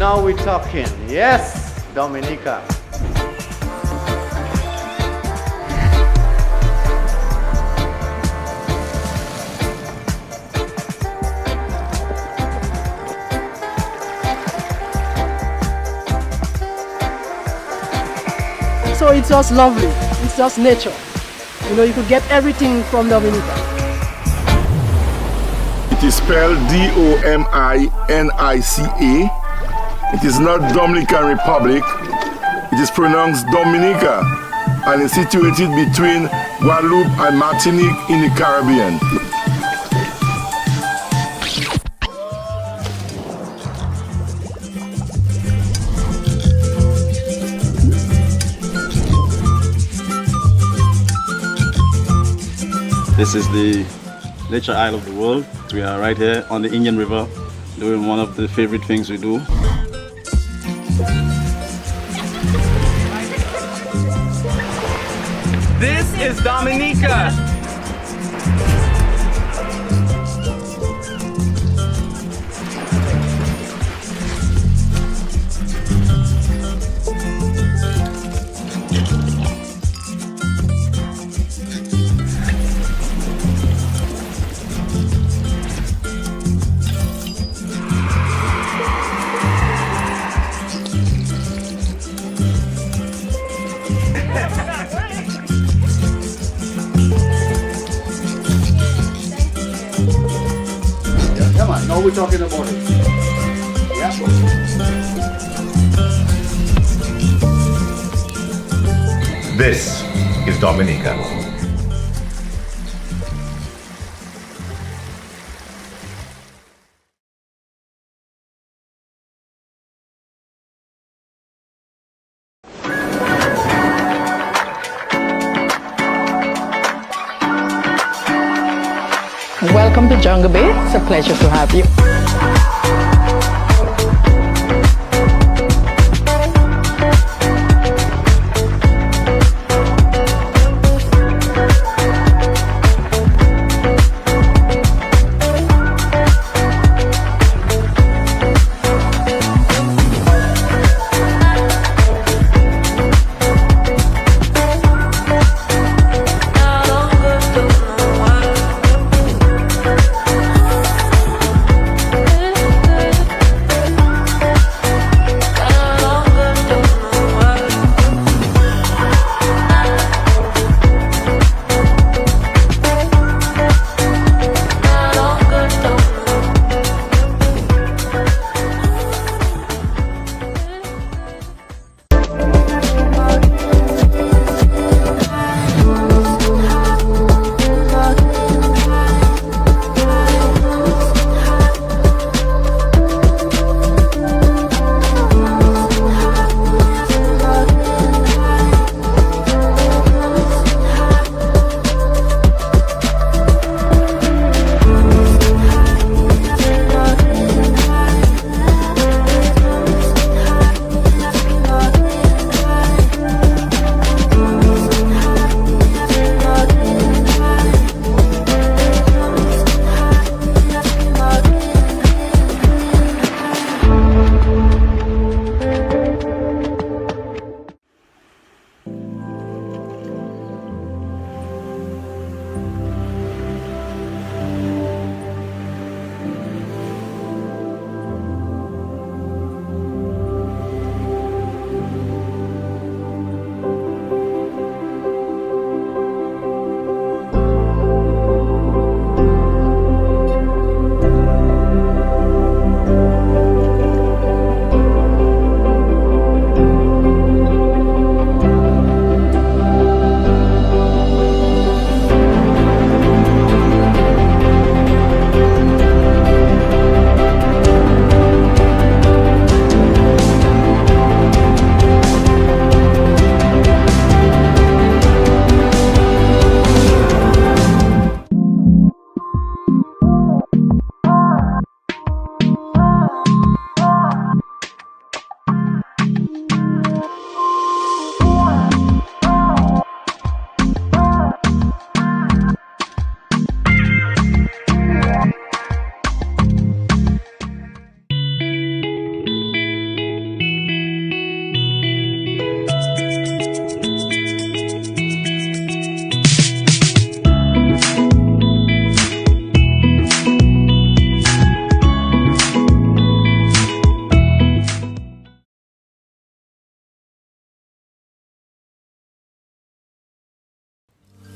now we're talking. Yes, Dominica. So it's just lovely. It's just nature. You know, you could get everything from Dominica. It is spelled Dominica. It is not Dominican Republic. It is pronounced Dominica and is situated between Guadeloupe and Martinique in the Caribbean. This is the nature isle of the world. We are right here on the Indian River doing one of the favorite things we do. This is Dominica. Come on, now we're talking about it. Yeah. This is Dominica. Welcome to Jungle Bay. It's a pleasure to have you.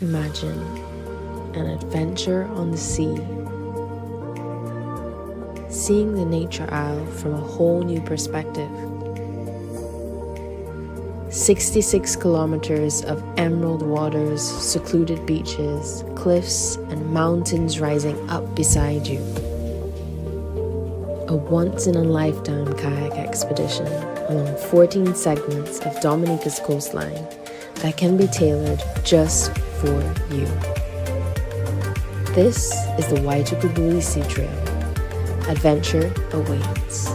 Imagine an adventure on the sea, seeing the nature isle from a whole new perspective. 66 kilometers of emerald waters, secluded beaches, cliffs, and mountains rising up beside you. A once-in-a-lifetime kayak expedition along 14 segments of Dominica's coastline that can be tailored just for you. This is the Waitukubuli Sea Trail. Adventure awaits.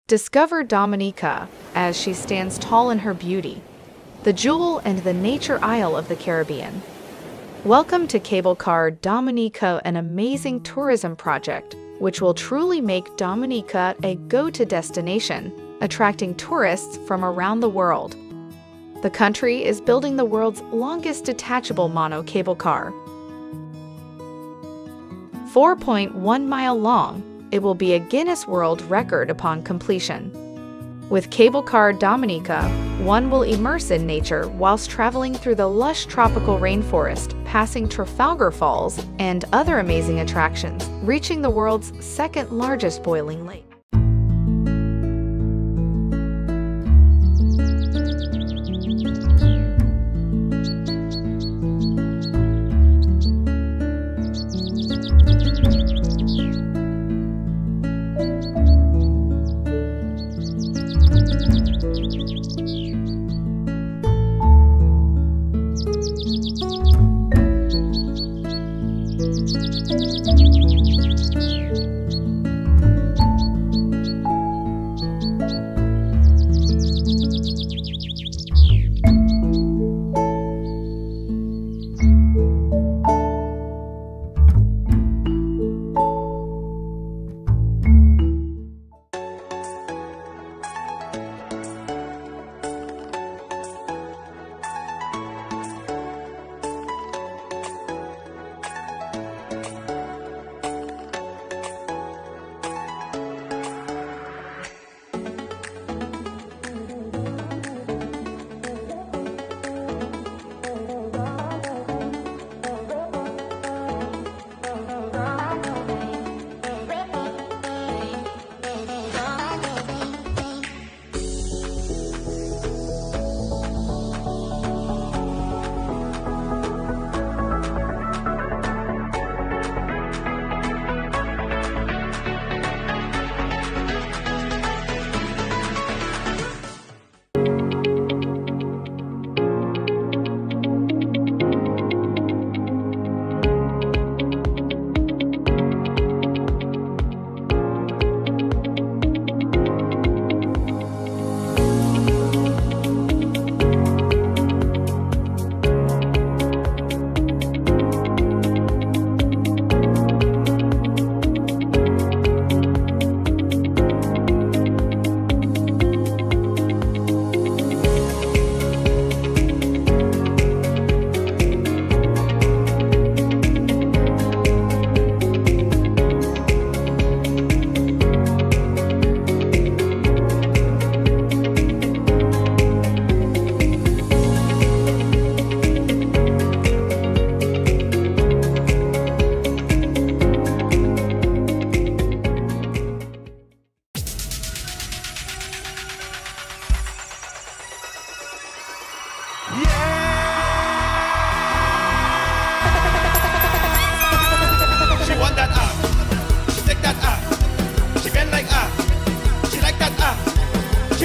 Discover Dominica as she stands tall in her beauty, the jewel and the nature isle of the Caribbean. Welcome to cable car Dominica, an amazing tourism project which will truly make Dominica a go-to destination, attracting tourists from around the world. The country is building the world's longest detachable mono cable car. 4.1 mile long, it will be a Guinness World Record upon completion. With cable car Dominica, one will immerse in nature whilst traveling through the lush tropical rainforest, passing Trafalgar Falls and other amazing attractions, reaching the world's second largest boiling lake.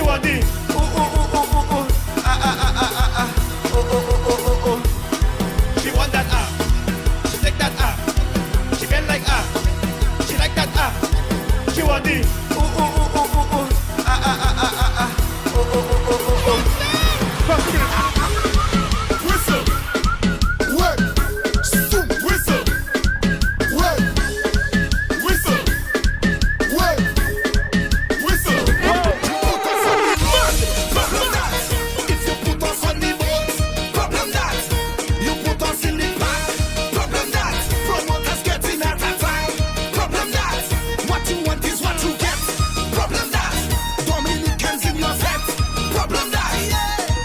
want the She want that she take that she bend like she like that She want the Whistle, work, whistle, work, whistle, work, whistle. Problem that if you put us on the boat. Problem that you put us in the park. Problem that promoters getting at a time. Problem that what you want is what you get. Problem that Dominicans in your set. Problem that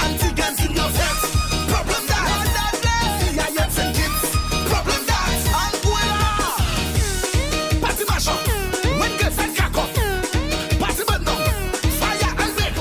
Antigans in your set. Problem that CIS and kids. Problem that Anguilla. Party mash up. When girls and cock up. Party burn down. Fire and make.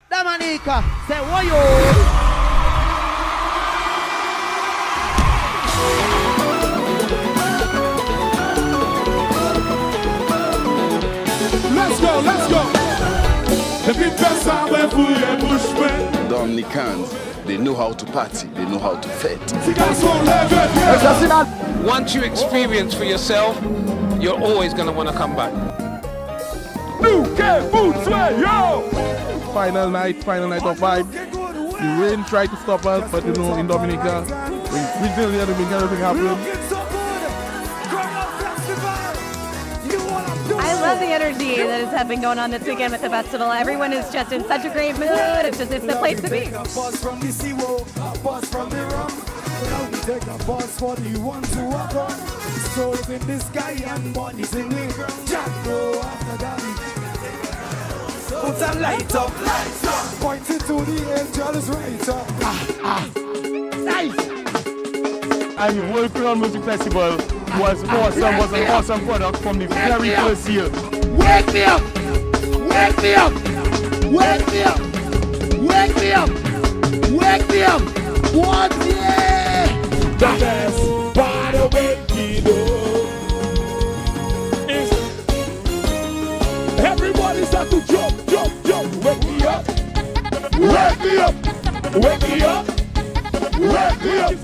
Dominica, say what you? Let's go, let's go. The big best are where food and bushman. Dominicans, they know how to party, they know how to fet. Once you experience for yourself, you're always going to want to come back. Final night of vibe. The rain tried to stop us, but you know, in Dominica, we still here to make everything happen. I love the energy that has been going on this weekend with the festival. Everyone is just in such a great mood. It's the place to be. Take a bus for the one to walk on. Souls in the sky and bodies in the ground. Jack go after daddy. Put a light up, pointing to the angels right up. Nice. And the World Crown Music Festival was awesome, was an awesome product from the very first year. Wake me up! Wake me up! Wake me up! Wake me up! Wake me up! What yeah! The best part of waking up is everybody start to jump. Wake me up! Wake me up! Wake me up! Wake me up!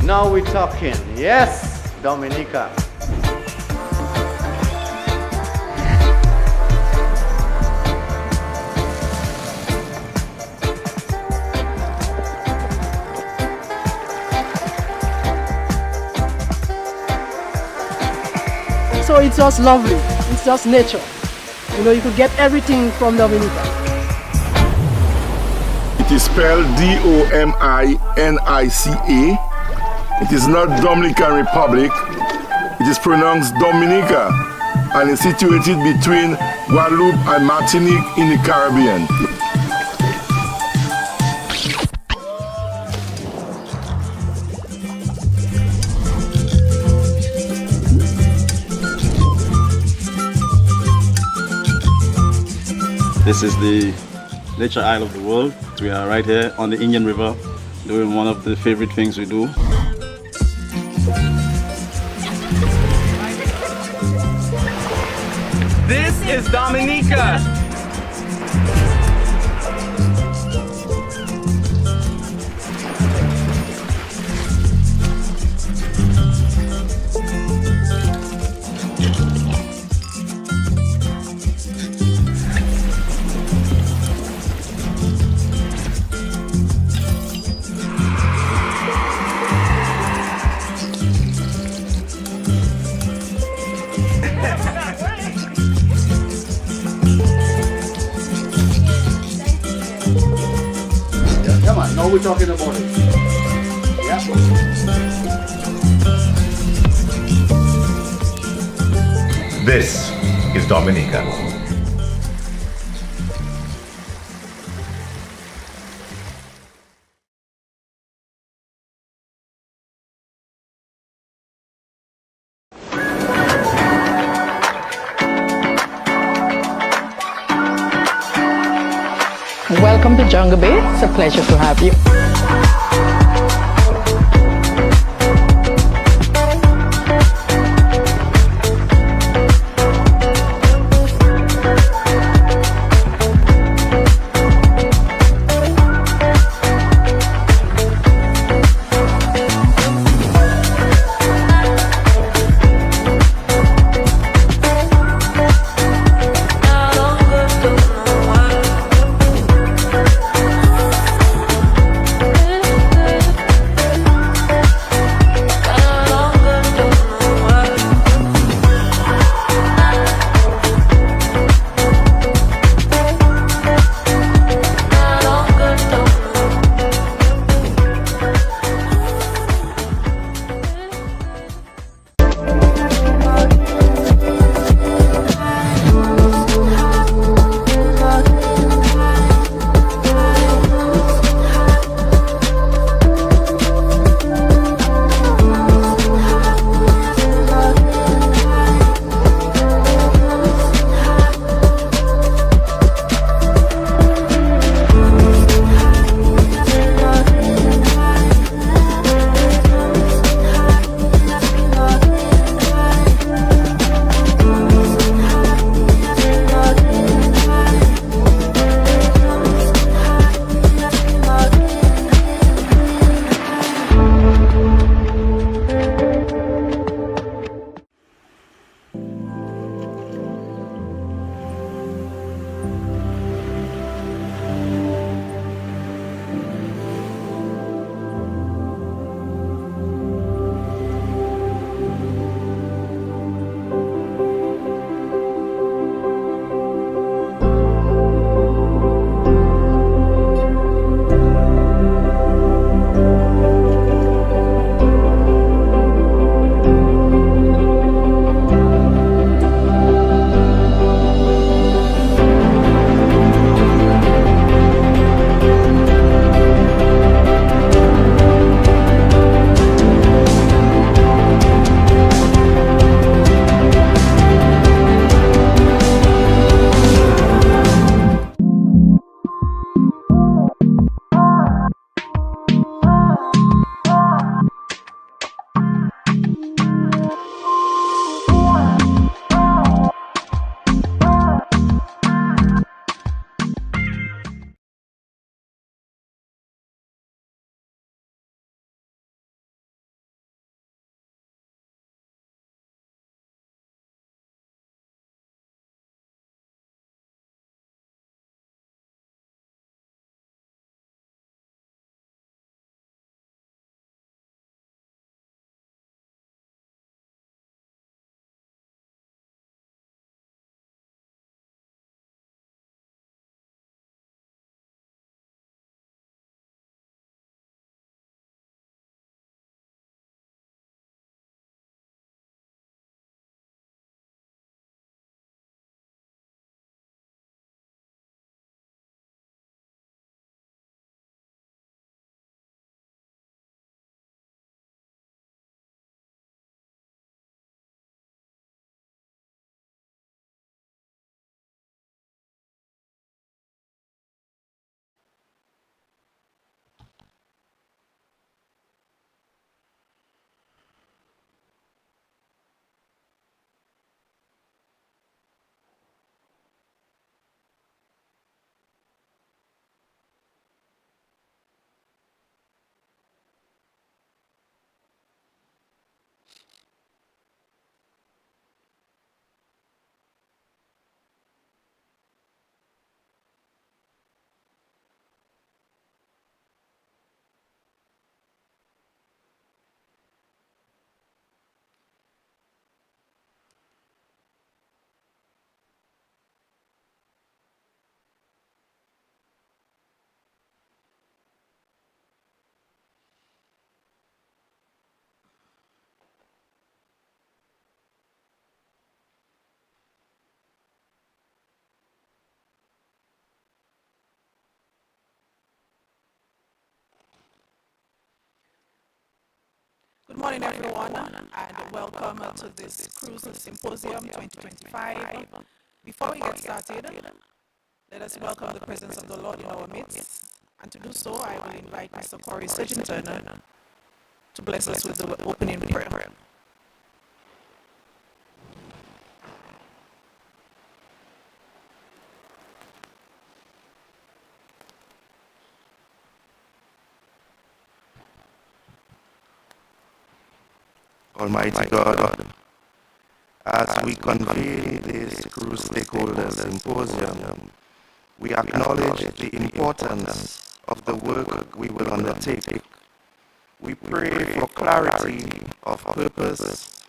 Now we're talking. Yes, Dominica. So it's just lovely. It's just nature. You could get everything from Dominica. It is spelled Dominica. It is not Dominican Republic. It is pronounced Dominica and is situated between Guadeloupe and Martinique in the Caribbean. This is the nature isle of the world. We are right here on the Indian River doing one of the favorite things we do. This is Dominica. Come on, now we're talking about it. Yeah. This is Dominica. Welcome to Jungle Bay. It's a pleasure to have you. morning, everyone, and welcome to this Cruise Symposium 2025. Before we get started, let us welcome the presence of the Lord in our midst. And to do so, I will invite Mr. Corey Surgeon-Turner to bless us with the opening prayer. Almighty God, as we convene this Cruise Stakeholders Symposium, we acknowledge the importance of the work we will undertake. We pray for clarity of purpose,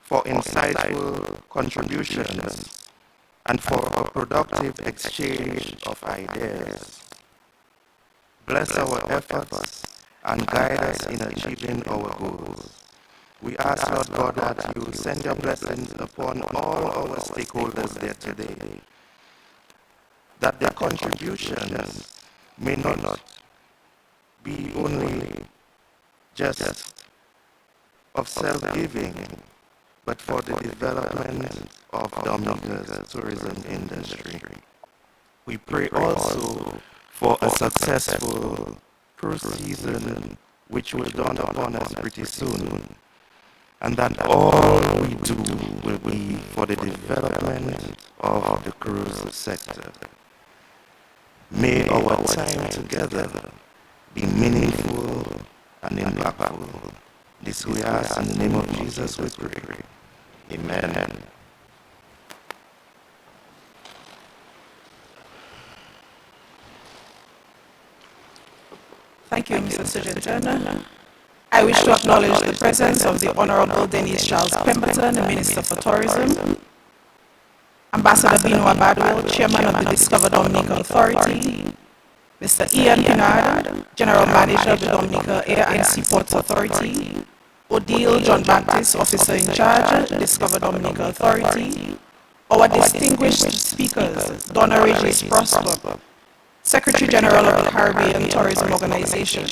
for insightful contributions, and for a productive exchange of ideas. Bless our efforts and guide us in achieving our goals. We ask, Lord God, that you send your blessings upon all our stakeholders there today, that their contributions may not be only just of self-giving, but for the development of Dominica's tourism industry. We pray also for a successful cruise season, which will dawn upon us pretty soon, and that all we do will be for the development of the cruise sector. May our time together be meaningful and impactful. This we ask in the name of Jesus we pray. Amen. Thank you, Mr. Surgeon-Turner. I wish to acknowledge the presence of the Honorable Denise Charles Pemberton, the Minister for Tourism, Ambassador Bino Abadwell, Chairman of the Discover Dominica Authority, Mr. Ian Pinard, General Manager of the Dominica Air and Seaports Authority, Odile John Baptist, Officer in Charge, Discover Dominica Authority, our distinguished speakers, Donna Regis Prosper, Secretary General of the Caribbean Tourism Organization,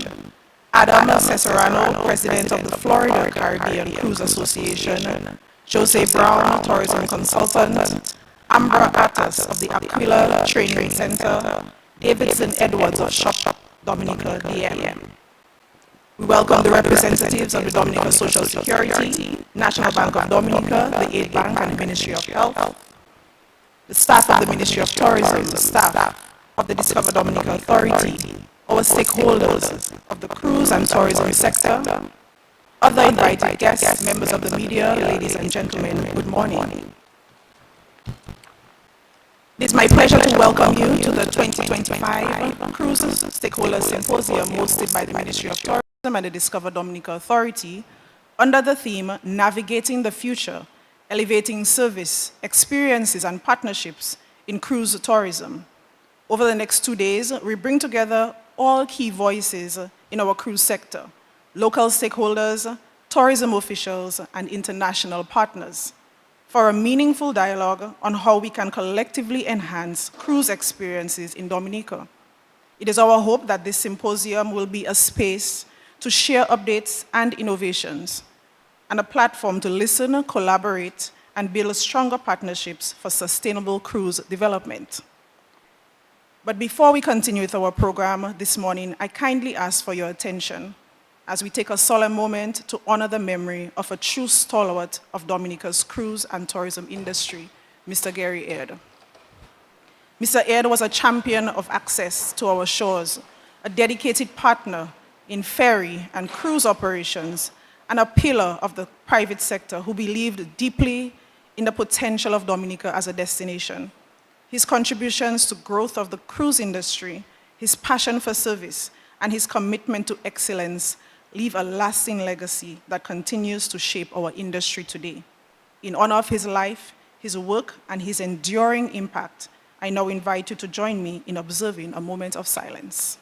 Adam Cesarano, President of the Florida Caribbean Cruise Association, Jose Brown, Tourism Consultant, Ambra Atas of the Aquila Training Center, Davidson Edwards of Shop Dominica DM. We welcome the representatives of the Dominica Social Security, National Bank of Dominica, the Aid Bank, and the Ministry of Health, the staff of the Ministry of Tourism, the staff of the Discover Dominica Authority, our stakeholders of the cruise and tourism sector, other invited guests, members of the media, ladies and gentlemen, good morning. It is my pleasure to welcome you to the 2025 Cruise Stakeholders Symposium hosted by the Ministry of Tourism and the Discover Dominica Authority under the theme Navigating the Future, Elevating Service, Experiences and Partnerships in Cruise Tourism. Over the next 2 days, we bring together all key voices in our cruise sector, local stakeholders, tourism officials, and international partners, for a meaningful dialogue on how we can collectively enhance cruise experiences in Dominica. It is our hope that this symposium will be a space to share updates and innovations, and a platform to listen, collaborate, and build stronger partnerships for sustainable cruise development. But before we continue with our program this morning, I kindly ask for your attention as we take a solemn moment to honor the memory of a true stalwart of Dominica's cruise and tourism industry, Mr. Gary Aird. Mr. Aird was a champion of access to our shores, a dedicated partner in ferry and cruise operations, and a pillar of the private sector who believed deeply in the potential of Dominica as a destination. His contributions to growth of the cruise industry, his passion for service, and his commitment to excellence leave a lasting legacy that continues to shape our industry today. In honor of his life, his work, and his enduring impact, I now invite you to join me in observing a moment of silence.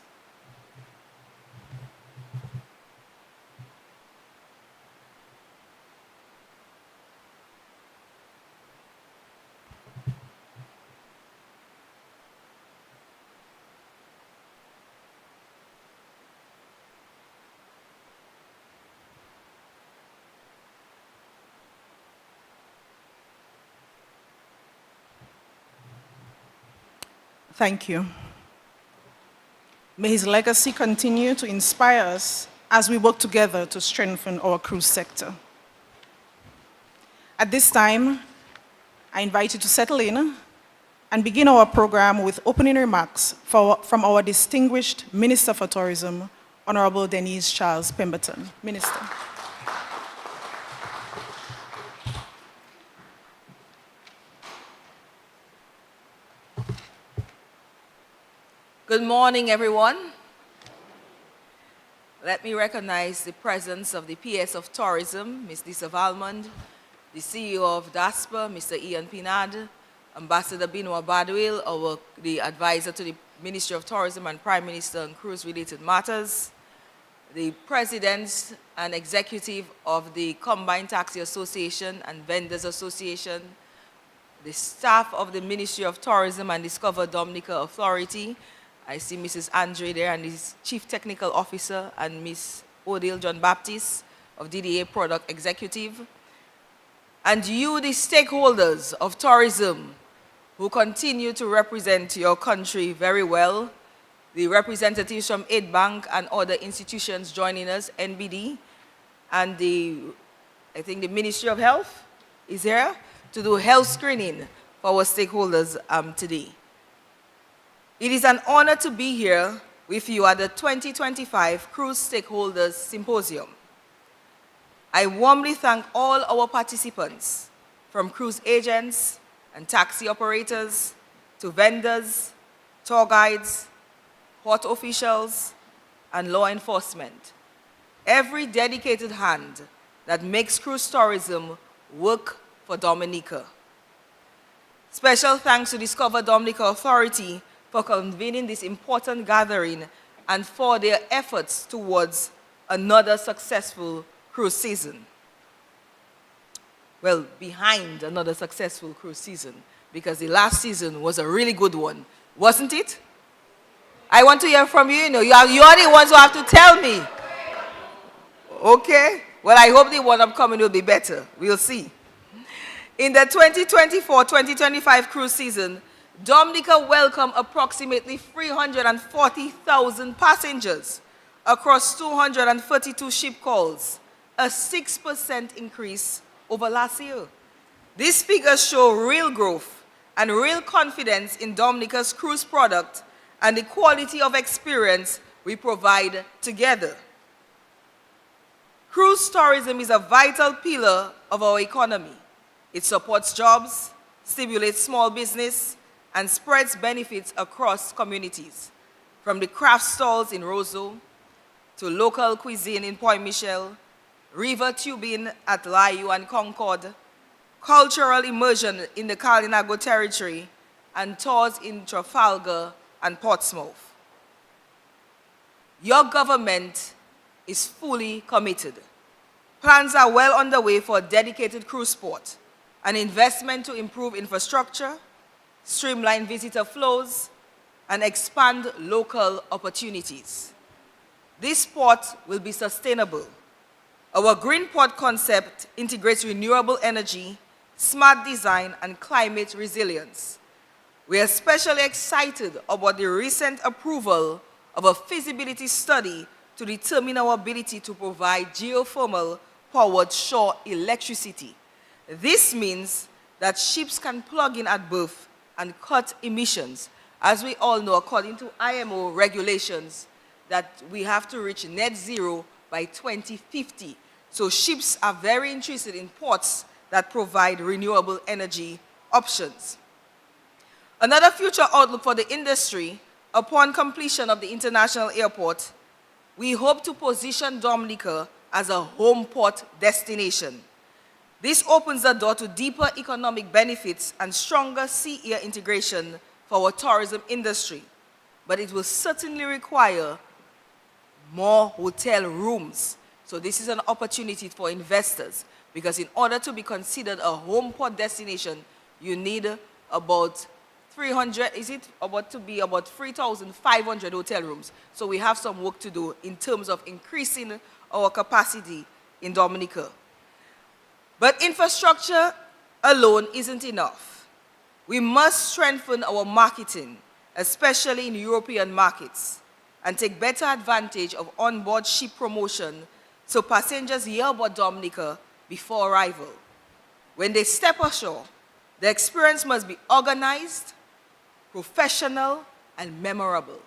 Thank you. May his legacy continue to inspire us as we work together to strengthen our cruise sector. At this time, I invite you to settle in and begin our program with opening remarks from our distinguished Minister for Tourism, Honorable Denise Charles Pemberton. Minister. Good morning, everyone. Let me recognize the presence of the PS of Tourism, Ms. Lisa Valmond, the CEO of DASPA, Mr. Ian Pinard, Ambassador Benoit Badwil, the advisor to the Ministry of Tourism and Prime Minister on cruise-related matters, the President and Executive of the Combined Taxi Association and Vendors Association, the staff of the Ministry of Tourism and Discover Dominica Authority. I see Mrs. Andre there and his Chief Technical Officer and Ms. Odile John Baptiste of DDA Product Executive. And you, the stakeholders of tourism who continue to represent your country very well, the representatives from Aid Bank and other institutions joining us, NBD, and I think the Ministry of Health is here to do health screening for our stakeholders today. It is an honor to be here with you at the 2025 Cruise Stakeholders Symposium. I warmly thank all our participants, from cruise agents and taxi operators to vendors, tour guides, port officials, and law enforcement. Every dedicated hand that makes cruise tourism work for Dominica. Special thanks to Discover Dominica Authority for convening this important gathering and for their efforts towards another successful cruise season. Well, behind another successful cruise season, because the last season was a really good one, wasn't it? I want to hear from you. You are the ones who have to tell me. Okay? Well, I hope the one upcoming will be better. We'll see. In the 2024-2025 cruise season, Dominica welcomed approximately 340,000 passengers across 232 ship calls, a 6% increase over last year. These figures show real growth and real confidence in Dominica's cruise product and the quality of experience we provide together. Cruise tourism is a vital pillar of our economy. It supports jobs, stimulates small business, and spreads benefits across communities, from the craft stalls in Roseau to local cuisine in Point Michel, river tubing at Layu and Concord, cultural immersion in the Kalinago territory, and tours in Trafalgar and Portsmouth. Your government is fully committed. Plans are well underway for a dedicated cruise port, an investment to improve infrastructure, streamline visitor flows, and expand local opportunities. This port will be sustainable. Our green port concept integrates renewable energy, smart design, and climate resilience. We are especially excited about the recent approval of a feasibility study to determine our ability to provide geothermal powered shore electricity. This means that ships can plug in at berth and cut emissions. As we all know, according to IMO regulations, that we have to reach net zero by 2050. So ships are very interested in ports that provide renewable energy options. Another future outlook for the industry, upon completion of the international airport, we hope to position Dominica as a home port destination. This opens the door to deeper economic benefits and stronger sea-air integration for our tourism industry. But it will certainly require more hotel rooms. So this is an opportunity for investors, because in order to be considered a home port destination, you need about 3,500 hotel rooms. So we have some work to do in terms of increasing our capacity in Dominica. But infrastructure alone isn't enough. We must strengthen our marketing especially in European markets, and take better advantage of onboard ship promotion so passengers hear about Dominica before arrival. When they step ashore, the experience must be organized, professional, and memorable.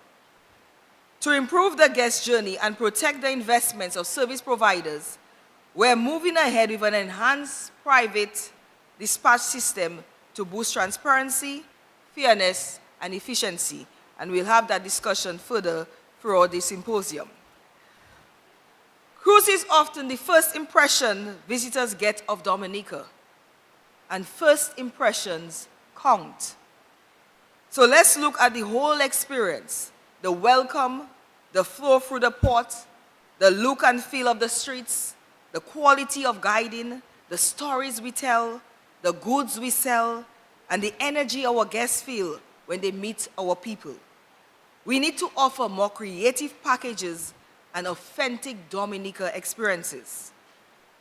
To improve the guest journey and protect the investments of service providers, we're moving ahead with an enhanced private dispatch system to boost transparency, fairness, and efficiency. And we'll have that discussion further throughout the symposium. Cruise is often the first impression visitors get of Dominica, and first impressions count. So let's look at the whole experience: the welcome, the flow through the port, the look and feel of the streets, the quality of guiding, the stories we tell, the goods we sell, and the energy our guests feel when they meet our people. We need to offer more creative packages and authentic Dominica experiences.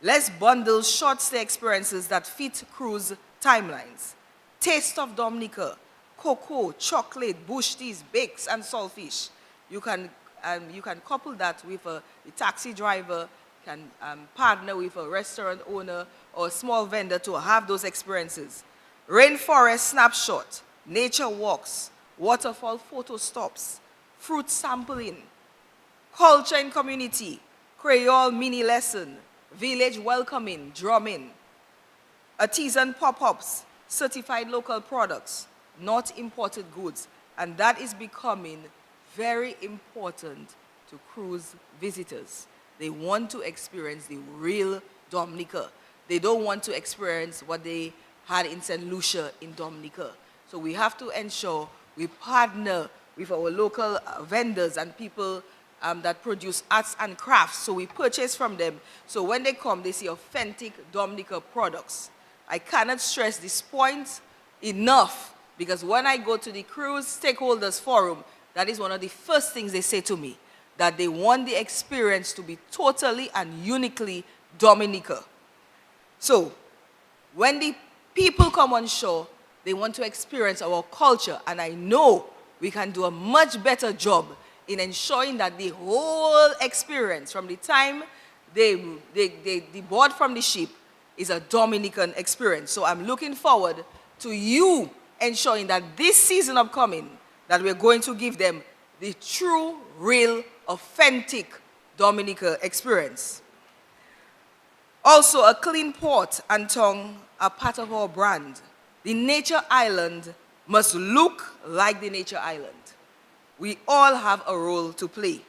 Let's bundle short stay experiences that fit cruise timelines. Taste of Dominica, cocoa, chocolate, bush teas, bakes, and saltfish. You can couple that with a taxi driver, can partner with a restaurant owner or a small vendor to have those experiences. Rainforest snapshot, nature walks, waterfall photo stops, fruit sampling, culture and community, Creole mini lesson, village welcoming, drumming, artisan pop-ups, certified local products, not imported goods. And that is becoming very important to cruise visitors. They want to experience the real Dominica. They don't want to experience what they had in St. Lucia in Dominica. So we have to ensure we partner with our local vendors and people that produce arts and crafts. So we purchase from them. So when they come, they see authentic Dominica products. I cannot stress this point enough, because when I go to the Cruise Stakeholders Forum, that is one of the first things they say to me, that they want the experience to be totally and uniquely Dominica. So when the people come on shore, they want to experience our culture, and I know we can do a much better job in ensuring that the whole experience, from the time they board from the ship, is a Dominican experience. So I'm looking forward to you ensuring that this season upcoming, that we're going to give them the true, real, authentic Dominica experience. Also, a clean port and tongue are part of our brand. The nature island must look like the nature island. We all have a role to play.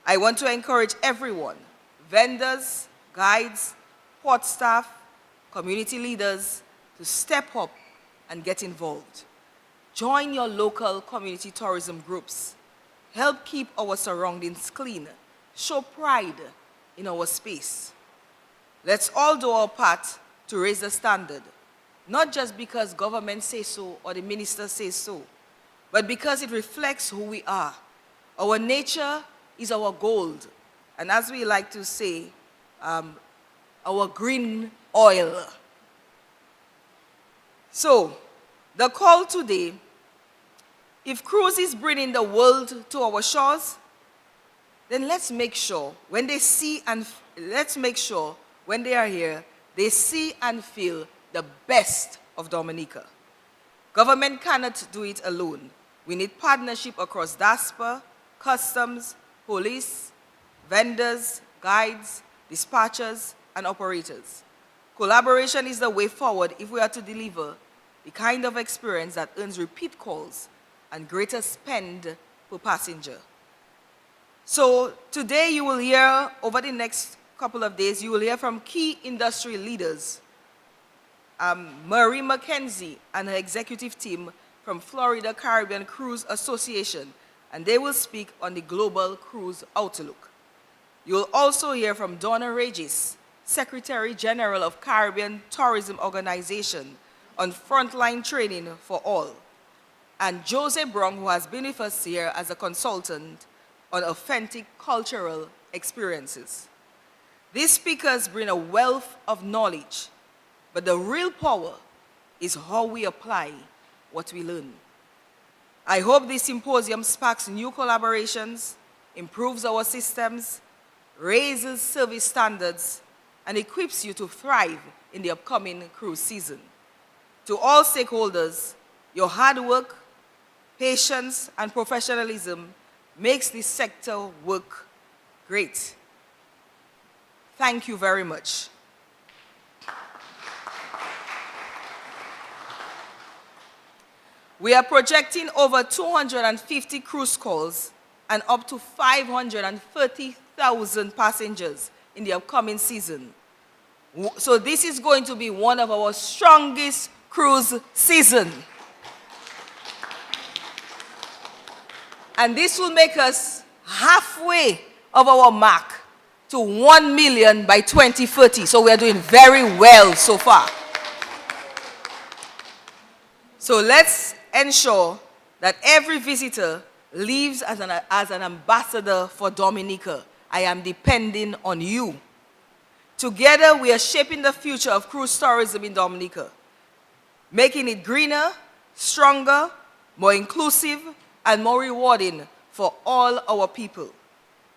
I want to encourage everyone, vendors, guides, port staff, community leaders, to step up and get involved. Join your local community tourism groups. Help keep our surroundings clean. Show pride in our space. Let's all do our part to raise the standard, not just because government says so or the minister says so, but because it reflects who we are. Our nature is our gold, and as we like to say, our green oil. So, the call today, if cruise is bringing the world to our shores, then let's make sure when they see and when they are here, they see and feel the best of Dominica. Government cannot do it alone. We need partnership across diaspora, customs, police, vendors, guides, dispatchers, and operators. Collaboration is the way forward if we are to deliver the kind of experience that earns repeat calls and greater spend per passenger. So today you will hear, over the next couple of days, you will hear from key industry leaders. Marie McKenzie and her executive team from Florida Caribbean Cruise Association, and they will speak on the global cruise outlook. You'll also hear from Donna Regis, Secretary General of Caribbean Tourism Organization, on frontline training for all, and Jose Brong, who has been with us here as a consultant on authentic cultural experiences. These speakers bring a wealth of knowledge, but the real power is how we apply what we learn. I hope this symposium sparks new collaborations, improves our systems, raises service standards, and equips you to thrive in the upcoming cruise season. To all stakeholders, your hard work, patience, and professionalism makes this sector work great. Thank you very much. We are projecting over 250 cruise calls and up to 530,000 passengers in the upcoming season. So this is going to be one of our strongest cruise seasons. And this will make us halfway of our mark to 1 million by 2030. So we are doing very well so far. So let's ensure that every visitor leaves as an ambassador for Dominica. I am depending on you. Together, we are shaping the future of cruise tourism in Dominica, making it greener, stronger, more inclusive, and more rewarding for all our people.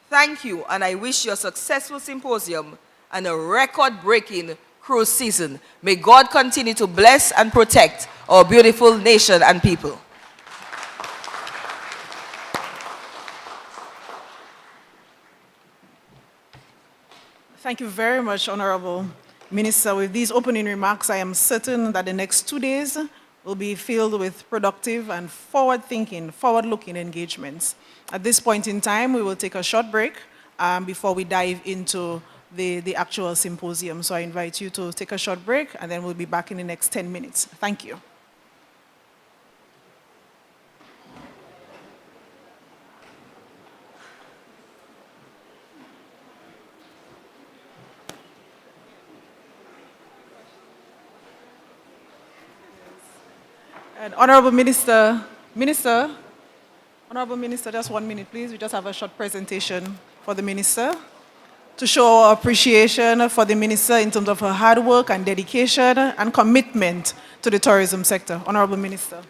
Thank you, and I wish you a successful symposium and a record-breaking cruise season. May God continue to bless and protect our beautiful nation and people. Thank you very much, Honorable Minister. With these opening remarks, I am certain that the next 2 days will be filled with productive and forward-thinking, forward-looking engagements. At this point in time, we will take a short break before we dive into the actual symposium. So I invite you to take a short break, and then we'll be back in the next 10 minutes. Thank you. And Honorable Minister, Honorable Minister, just 1 minute, please. We just have a short presentation for the Minister to show our appreciation for the Minister in terms of her hard work and dedication and commitment to the tourism sector. Honorable Minister.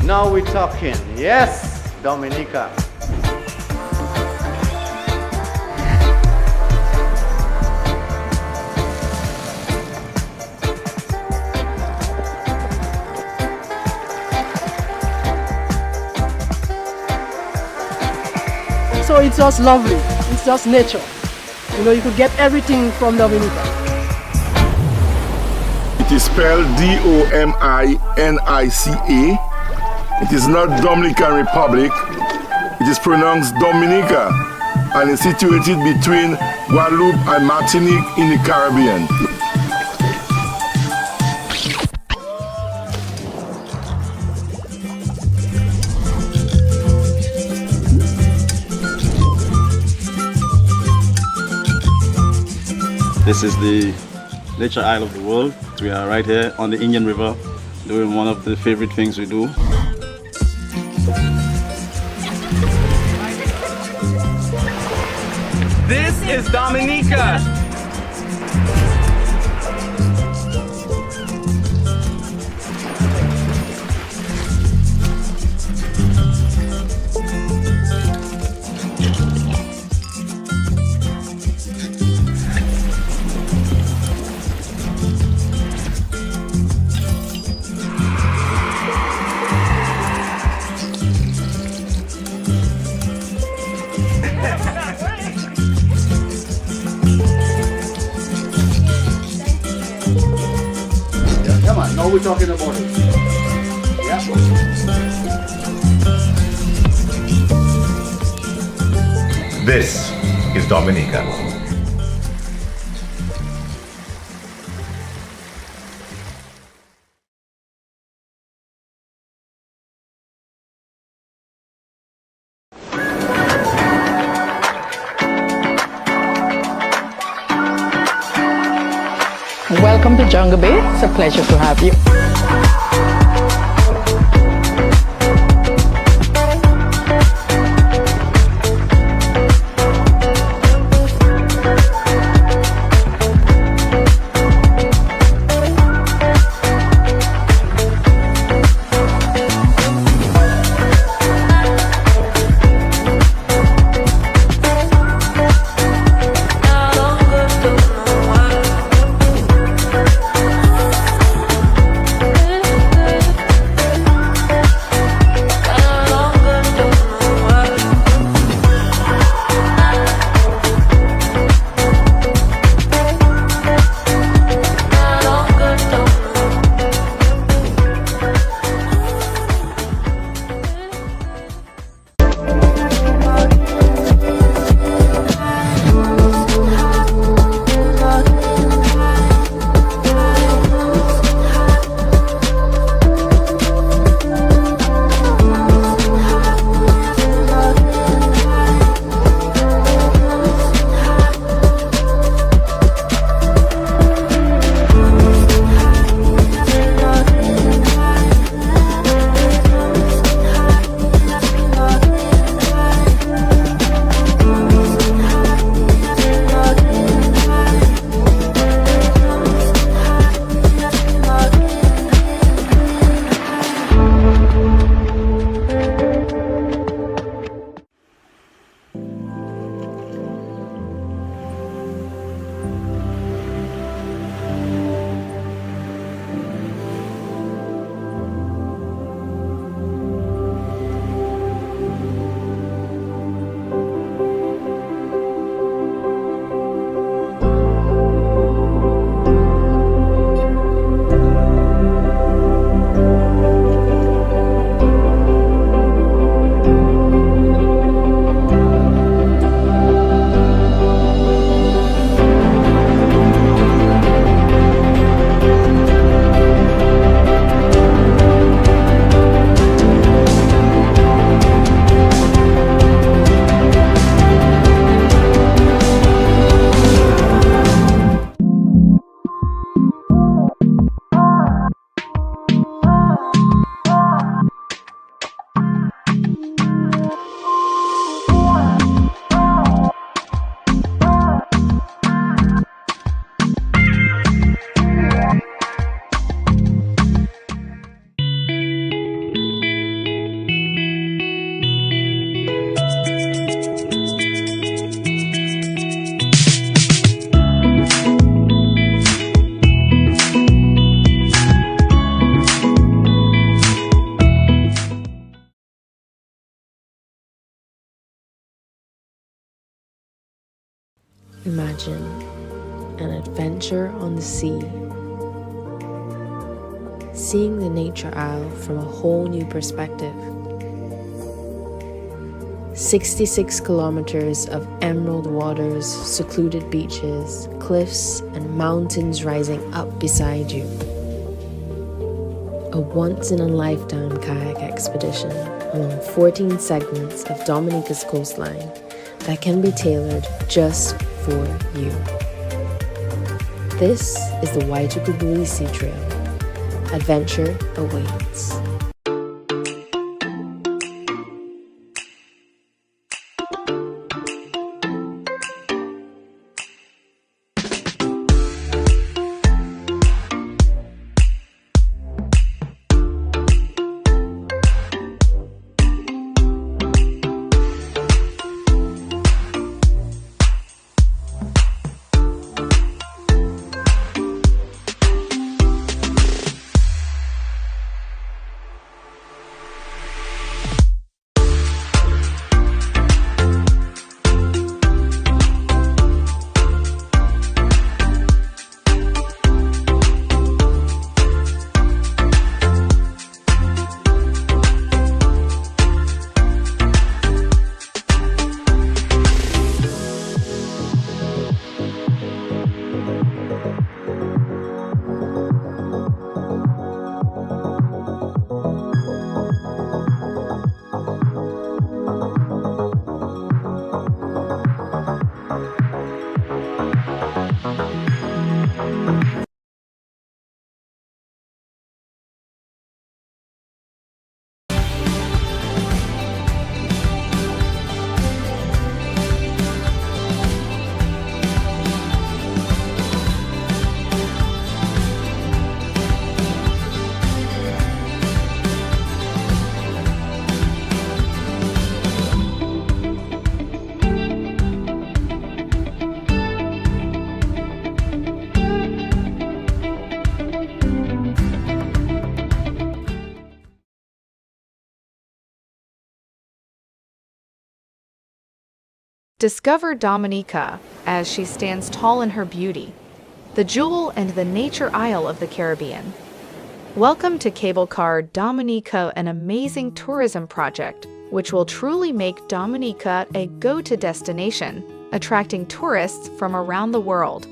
Now we're talking. Yes, Dominica. So it's just lovely. It's just nature. You know, you could get everything from Dominica. It is spelled Dominica. It is not Dominican Republic. It is pronounced Dominica and is situated between Guadeloupe and Martinique in the Caribbean. This is the nature isle of the world. We are right here on the Indian River doing one of the favorite things we do. This is Dominica. Come on, now we're talking about it. Yeah. This is Dominica. Welcome to Jungle Bay. It's a pleasure to have you. Imagine an adventure on the sea, seeing the nature isle from a whole new perspective. 66 kilometers of emerald waters, secluded beaches, cliffs, and mountains rising up beside you. A once-in-a-lifetime kayak expedition along 14 segments of Dominica's coastline that can be tailored just for you. This is the Waitukubuli Trail. Adventure awaits. Discover Dominica as she stands tall in her beauty, the jewel and the nature isle of the Caribbean. Welcome to cable car Dominica, an amazing tourism project which will truly make Dominica a go-to destination, attracting tourists from around the world.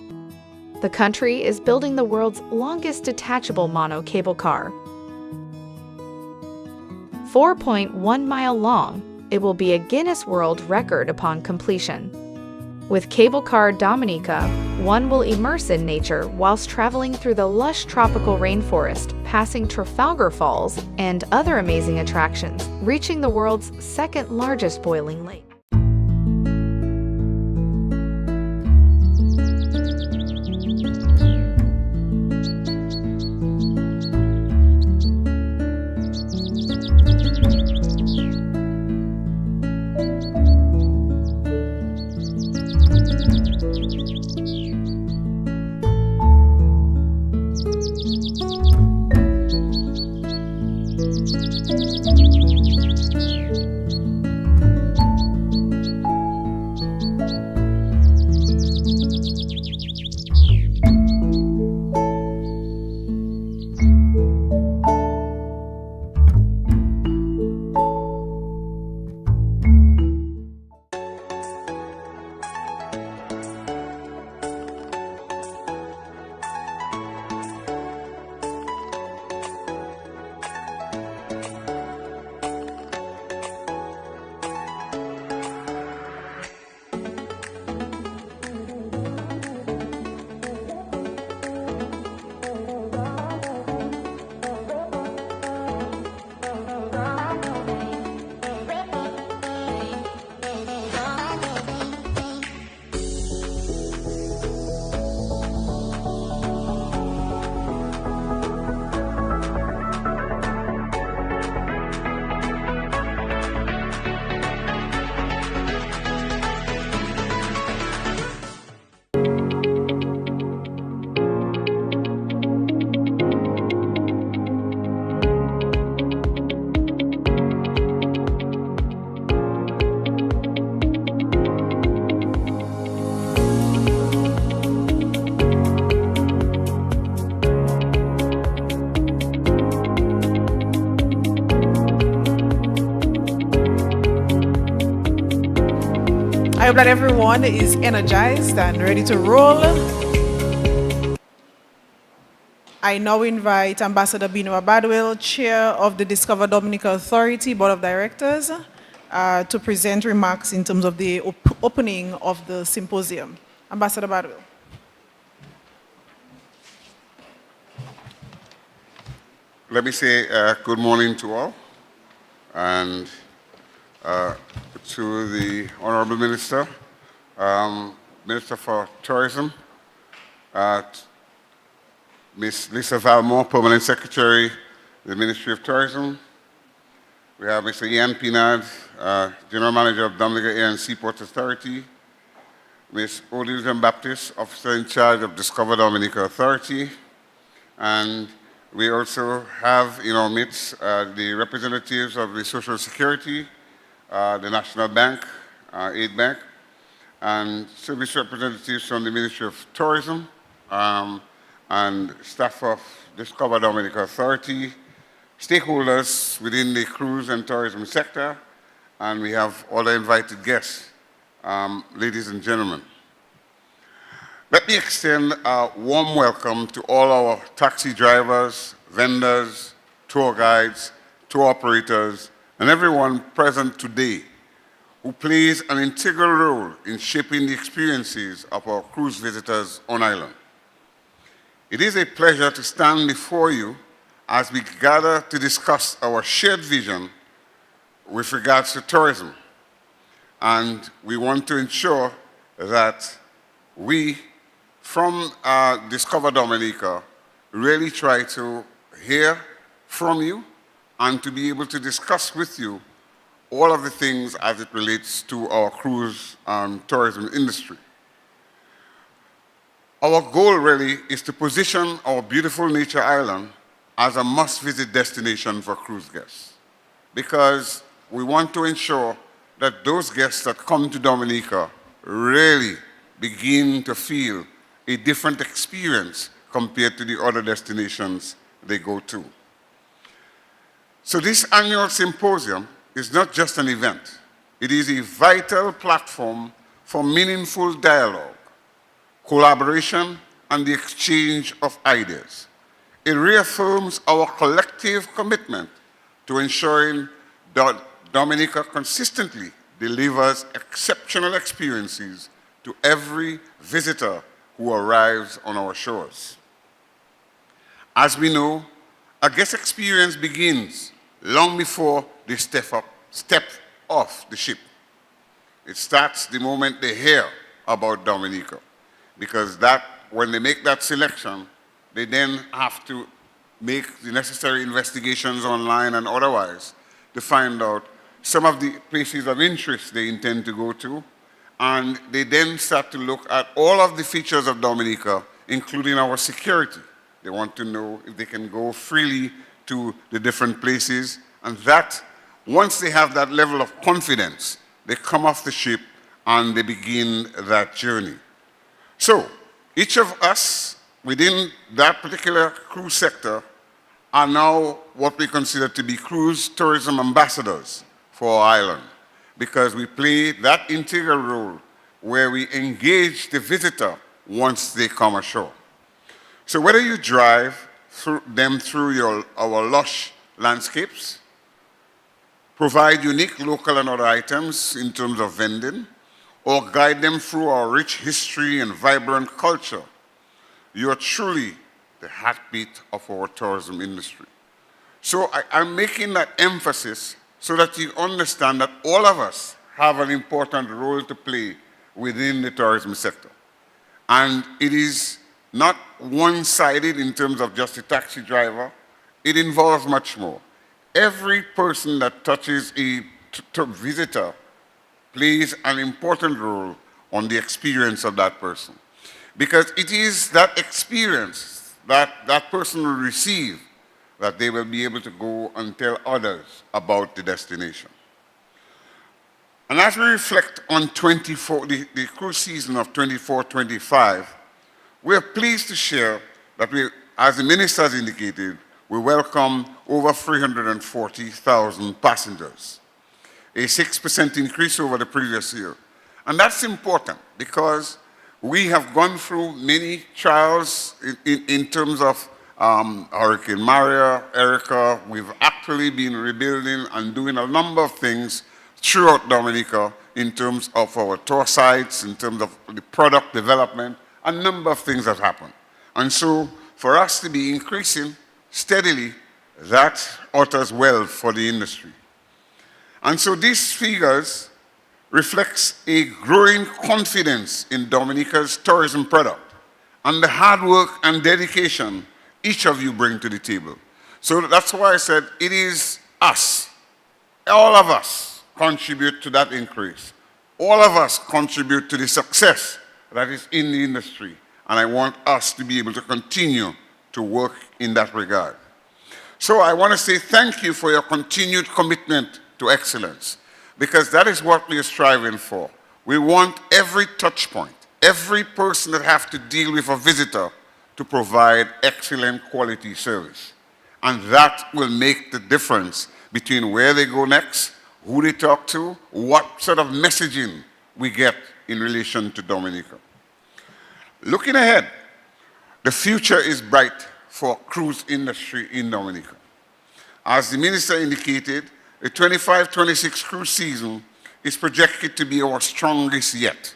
The country is building the world's longest detachable mono cable car. 4.1 mile long, it will be a Guinness World Record upon completion. With cable car Dominica, one will immerse in nature whilst traveling through the lush tropical rainforest, passing Trafalgar Falls and other amazing attractions, reaching the world's second largest boiling lake. I hope that everyone is energized and ready to roll. I now invite Ambassador Benoit Badwell, Chair of the Discover Dominica Authority Board of Directors, to present remarks in terms of the opening of the symposium. Ambassador Badwell. Let me say good morning to all, and to the Honorable Minister, Minister for Tourism, Ms. Lisa Valmore, Permanent Secretary, the Ministry of Tourism. We have Mr. Ian Pinard, General Manager of Dominica Air and Seaport Authority, Ms. Odile Baptist, Officer in Charge of Discover Dominica Authority, and we also have in our midst the representatives of the Social Security, the National Bank, Aid Bank, and service representatives from the Ministry of Tourism, and staff of Discover Dominica Authority, stakeholders within the cruise and tourism sector, and we have other invited guests, ladies and gentlemen. Let me extend a warm welcome to all our taxi drivers, vendors, tour guides, tour operators, and everyone present today who plays an integral role in shaping the experiences of our cruise visitors on island. It is a pleasure to stand before you as we gather to discuss our shared vision with regards to tourism. And we want to ensure that we, from Discover Dominica, really try to hear from you and to be able to discuss with you all of the things as it relates to our cruise and tourism industry. Our goal really is to position our beautiful nature island as a must-visit destination for cruise guests, because we want to ensure that those guests that come to Dominica really begin to feel a different experience compared to the other destinations they go to. So this annual symposium is not just an event. It is a vital platform for meaningful dialogue, collaboration, and the exchange of ideas. It reaffirms our collective commitment to ensuring that Dominica consistently delivers exceptional experiences to every visitor who arrives on our shores. As we know, a guest experience begins long before they step off the ship. It starts the moment they hear about Dominica, because when they make that selection, they then have to make the necessary investigations online and otherwise to find out some of the places of interest they intend to go to, and they then start to look at all of the features of Dominica, including our security. They want to know if they can go freely to the different places, and that, once they have that level of confidence, they come off the ship and they begin that journey. So, each of us within that particular cruise sector are now what we consider to be cruise tourism ambassadors for our island, because we play that integral role where we engage the visitor once they come ashore. So whether you drive them through our lush landscapes, provide unique local and other items in terms of vending, or guide them through our rich history and vibrant culture, you are truly the heartbeat of our tourism industry. So I'm making that emphasis so that you understand that all of us have an important role to play within the tourism sector. And it is not one-sided in terms of just a taxi driver. It involves much more. Every person that touches a visitor plays an important role on the experience of that person. Because it is that experience that that person will receive that they will be able to go and tell others about the destination. And as we reflect on the cruise season of 24-25, we are pleased to share that we, as the Minister has indicated, we welcome over 340,000 passengers, a 6% increase over the previous year. And that's important because we have gone through many trials in terms of Hurricane Maria, Erica. We've actually been rebuilding and doing a number of things throughout Dominica in terms of our tour sites, in terms of the product development, a number of things that happen. And so for us to be increasing steadily, that augurs well for the industry. And so these figures reflects a growing confidence in Dominica's tourism product and the hard work and dedication each of you bring to the table. So that's why I said it is us. All of us contribute to that increase. All of us contribute to the success that is in the industry. And I want us to be able to continue to work in that regard. So I want to say thank you for your continued commitment to excellence, because that is what we are striving for. We want every touch point, every person that has to deal with a visitor to provide excellent quality service. And that will make the difference between where they go next, who they talk to, what sort of messaging we get in relation to Dominica. Looking ahead, the future is bright for cruise industry in Dominica. As the minister indicated, the 25-26 cruise season is projected to be our strongest yet.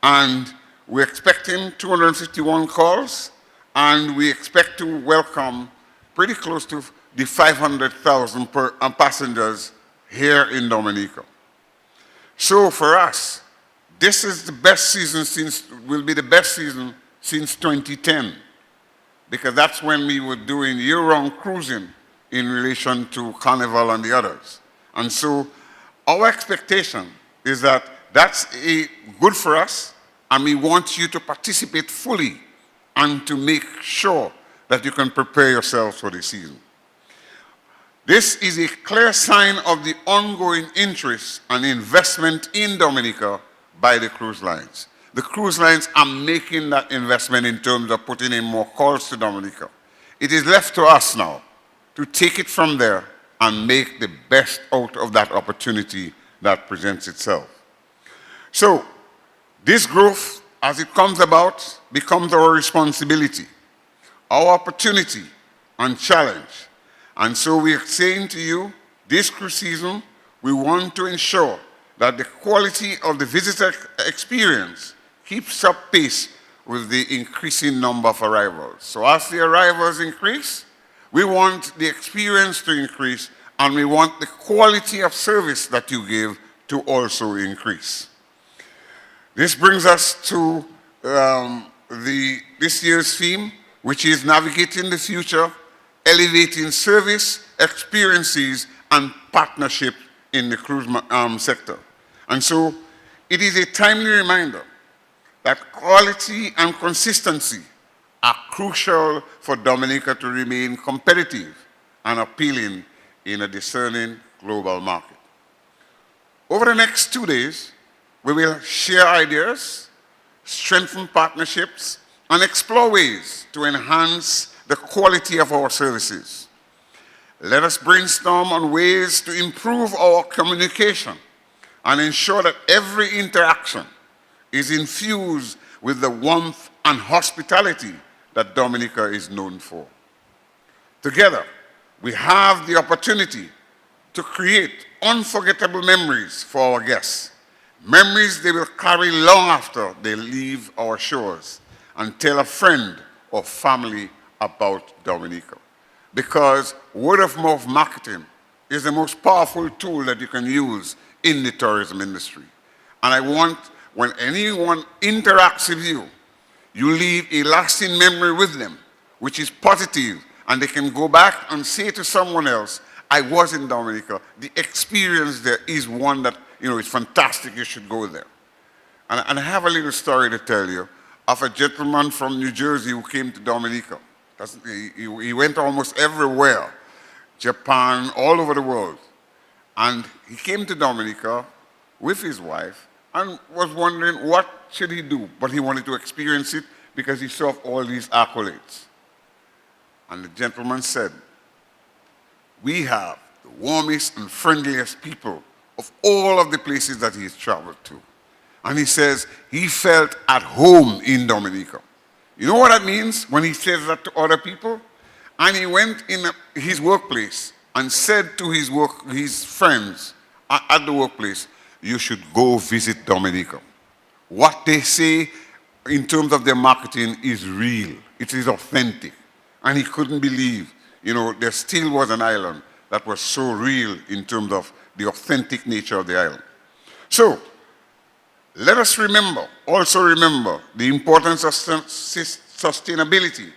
And we're expecting 251 calls, and we expect to welcome pretty close to the 500,000 passengers here in Dominica. So for us, this is the best season will be the best season since 2010, because that's when we were doing year-round cruising in relation to Carnival and the others. And so our expectation is that that's good for us, and we want you to participate fully and to make sure that you can prepare yourselves for the season. This is a clear sign of the ongoing interest and investment in Dominica by the cruise lines. The cruise lines are making that investment in terms of putting in more calls to Dominica. It is left to us now to take it from there and make the best out of that opportunity that presents itself. So, this growth, as it comes about, becomes our responsibility, our opportunity and challenge. And so we are saying to you, this cruise season, we want to ensure that the quality of the visitor experience keeps up pace with the increasing number of arrivals. So as the arrivals increase, we want the experience to increase, and we want the quality of service that you give to also increase. This brings us to this year's theme, which is navigating the future, elevating service, experiences, and partnership in the cruise sector. And so it is a timely reminder that quality and consistency are crucial for Dominica to remain competitive and appealing in a discerning global market. Over the next 2 days, we will share ideas, strengthen partnerships, and explore ways to enhance the quality of our services. Let us brainstorm on ways to improve our communication and ensure that every interaction is infused with the warmth and hospitality that Dominica is known for. Together, we have the opportunity to create unforgettable memories for our guests, memories they will carry long after they leave our shores and tell a friend or family about Dominica. Because word-of-mouth marketing is the most powerful tool that you can use in the tourism industry. And I want, when anyone interacts with you, you leave a lasting memory with them, which is positive, and they can go back and say to someone else, I was in Dominica. The experience there is one that, it's fantastic, you should go there. And I have a little story to tell you of a gentleman from New Jersey who came to Dominica. He went almost everywhere, Japan, all over the world. And he came to Dominica with his wife and was wondering what should he do, but he wanted to experience it because he saw all these accolades. And the gentleman said, we have the warmest and friendliest people of all of the places that he's traveled to. And he says he felt at home in Dominica. You know what that means when he says that to other people? And he went in his workplace and said to his friends at the workplace, you should go visit Dominica. What they say in terms of their marketing is real. It is authentic. And he couldn't believe, there still was an island that was so real in terms of the authentic nature of the island. So, let us also remember the importance of sustainability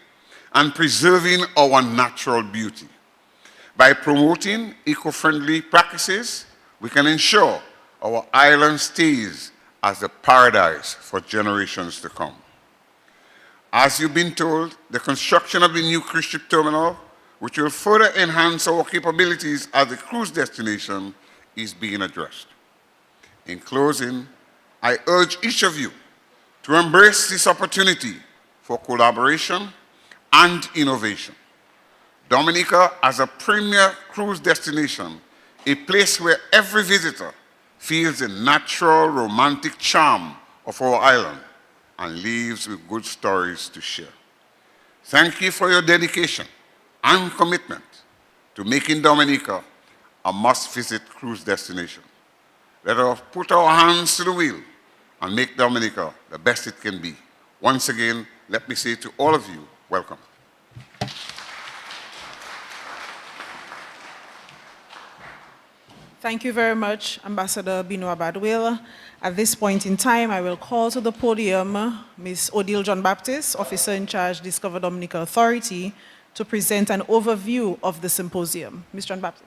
and preserving our natural beauty. By promoting eco-friendly practices, we can ensure our island stays as a paradise for generations to come. As you've been told, the construction of the new cruise ship terminal, which will further enhance our capabilities as a cruise destination, is being addressed. In closing, I urge each of you to embrace this opportunity for collaboration and innovation. Dominica, as a premier cruise destination, a place where every visitor feels the natural, romantic charm of our island and leaves with good stories to share. Thank you for your dedication and commitment to making Dominica a must-visit cruise destination. Let us put our hands to the wheel and make Dominica the best it can be. Once again, let me say to all of you, welcome. Thank you very much, Ambassador Benoit Badwil. At this point in time, I will call to the podium Ms. Odile John-Baptiste, Officer in Charge, Discover Dominica Authority, to present an overview of the symposium. Ms. John-Baptiste.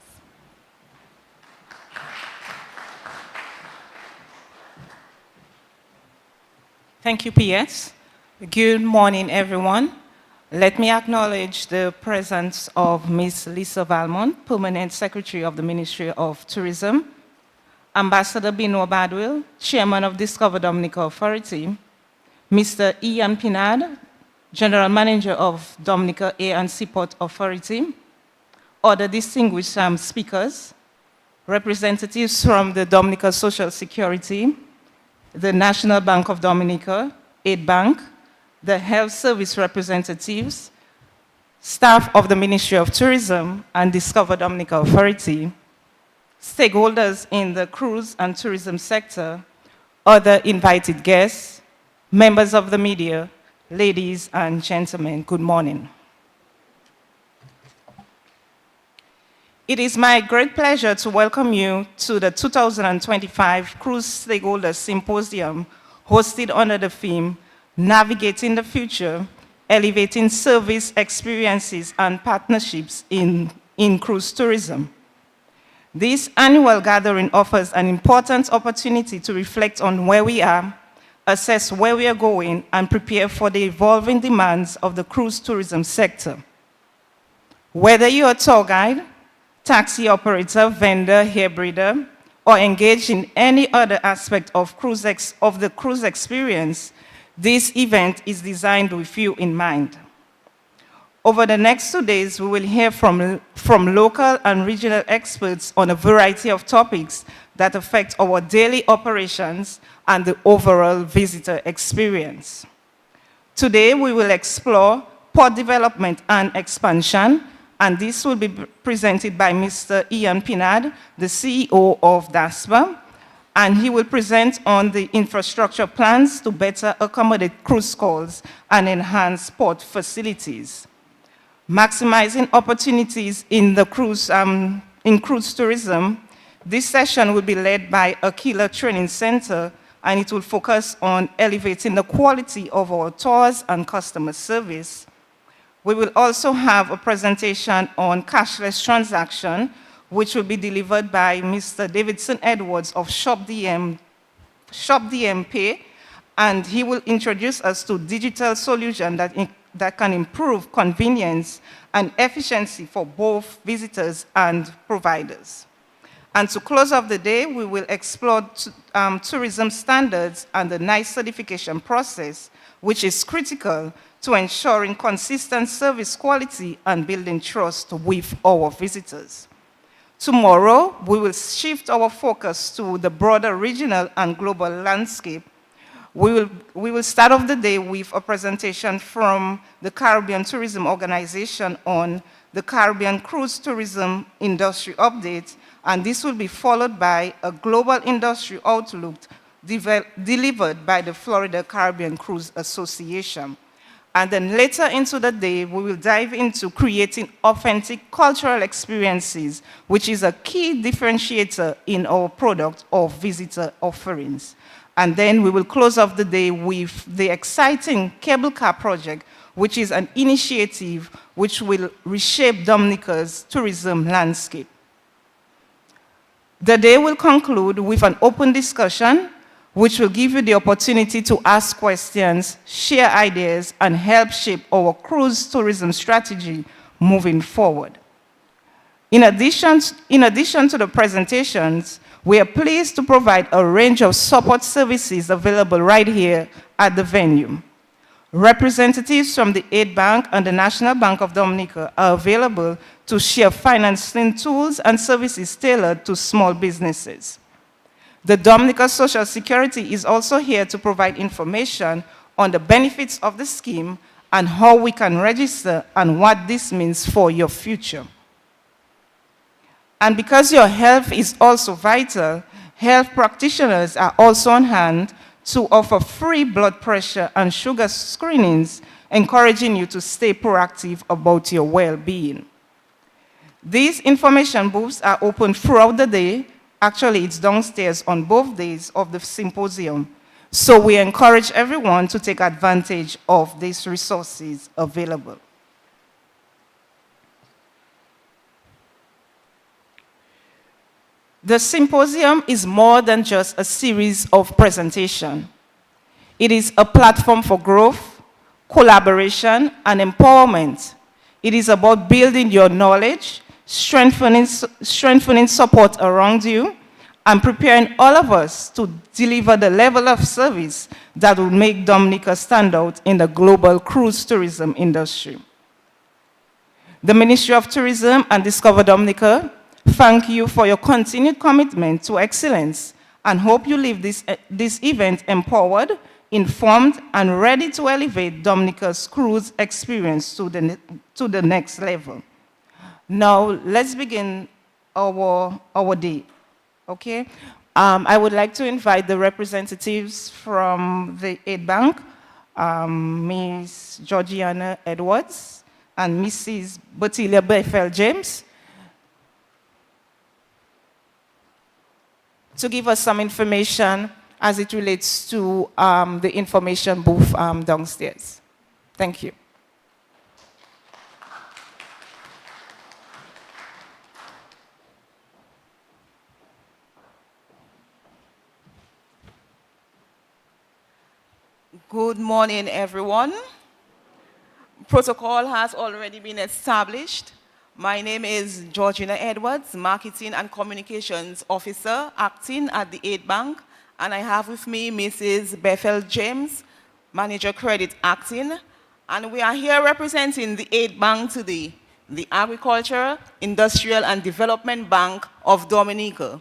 Thank you, PS. Good morning, everyone. Let me acknowledge the presence of Ms. Lisa Valmont, Permanent Secretary of the Ministry of Tourism, Ambassador Benoit Badwil, Chairman of Discover Dominica Authority, Mr. Ian Pinard, General Manager of Dominica Air and Seaport Authority, other distinguished speakers, representatives from the Dominica Social Security, the National Bank of Dominica, Aid Bank, the health service representatives, staff of the Ministry of Tourism and Discover Dominica Authority, stakeholders in the cruise and tourism sector, other invited guests, members of the media, ladies and gentlemen, good morning. It is my great pleasure to welcome you to the 2025 Cruise Stakeholders Symposium, hosted under the theme, Navigating the Future, Elevating Service Experiences and Partnerships in Cruise Tourism. This annual gathering offers an important opportunity to reflect on where we are, assess where we are going, and prepare for the evolving demands of the cruise tourism sector. Whether you're a tour guide, taxi operator, vendor, hairbreeder, or engaged in any other aspect of the cruise experience, this event is designed with you in mind. Over the next 2 days, we will hear from local and regional experts on a variety of topics that affect our daily operations and the overall visitor experience. Today, we will explore port development and expansion, and this will be presented by Mr. Ian Pinard, the CEO of DASPA, and he will present on the infrastructure plans to better accommodate cruise calls and enhance port facilities. Maximizing opportunities in the cruise tourism, this session will be led by Aquila Training Center, and it will focus on elevating the quality of our tours and customer service. We will also have a presentation on cashless transaction, which will be delivered by Mr. Davidson Edwards of Shop DM Pay, and he will introduce us to digital solutions that can improve convenience and efficiency for both visitors and providers. And to close off the day, we will explore tourism standards and the NICE certification process, which is critical to ensuring consistent service quality and building trust with our visitors. Tomorrow, we will shift our focus to the broader regional and global landscape. We will start off the day with a presentation from the Caribbean Tourism Organization on the Caribbean cruise tourism industry update, and this will be followed by a global industry outlook delivered by the Florida Caribbean Cruise Association. And then later into the day, we will dive into creating authentic cultural experiences, which is a key differentiator in our product or visitor offerings. And then we will close off the day with the exciting cable car project, which is an initiative which will reshape Dominica's tourism landscape. The day will conclude with an open discussion, which will give you the opportunity to ask questions, share ideas, and help shape our cruise tourism strategy moving forward. In addition to the presentations, we are pleased to provide a range of support services available right here at the venue. Representatives from the Aid Bank and the National Bank of Dominica are available to share financing tools and services tailored to small businesses. The Dominica Social Security is also here to provide information on the benefits of the scheme and how we can register and what this means for your future. And because your health is also vital, health practitioners are also on hand to offer free blood pressure and sugar screenings, encouraging you to stay proactive about your well-being. These information booths are open throughout the day. Actually, it's downstairs on both days of the symposium. So we encourage everyone to take advantage of these resources available. The symposium is more than just a series of presentations. It is a platform for growth, collaboration, and empowerment. It is about building your knowledge, strengthening support around you, and preparing all of us to deliver the level of service that will make Dominica stand out in the global cruise tourism industry. The Ministry of Tourism and Discover Dominica thank you for your continued commitment to excellence and hope you leave this event empowered, informed, and ready to elevate Dominica's cruise experience to the next level. Now, let's begin our day, okay? I would like to invite the representatives from the Aid Bank, Ms. Georgiana Edwards and Mrs. Botilia Bethel-James, to give us some information as it relates to the information booth downstairs. Thank you. Good morning, everyone. Protocol has already been established. My name is Georgina Edwards, Marketing and Communications Officer, acting at the Aid Bank, and I have with me Mrs. Bethel James, Manager Credit, acting, and we are here representing the Aid Bank today, the Agriculture, Industrial and Development Bank of Dominica.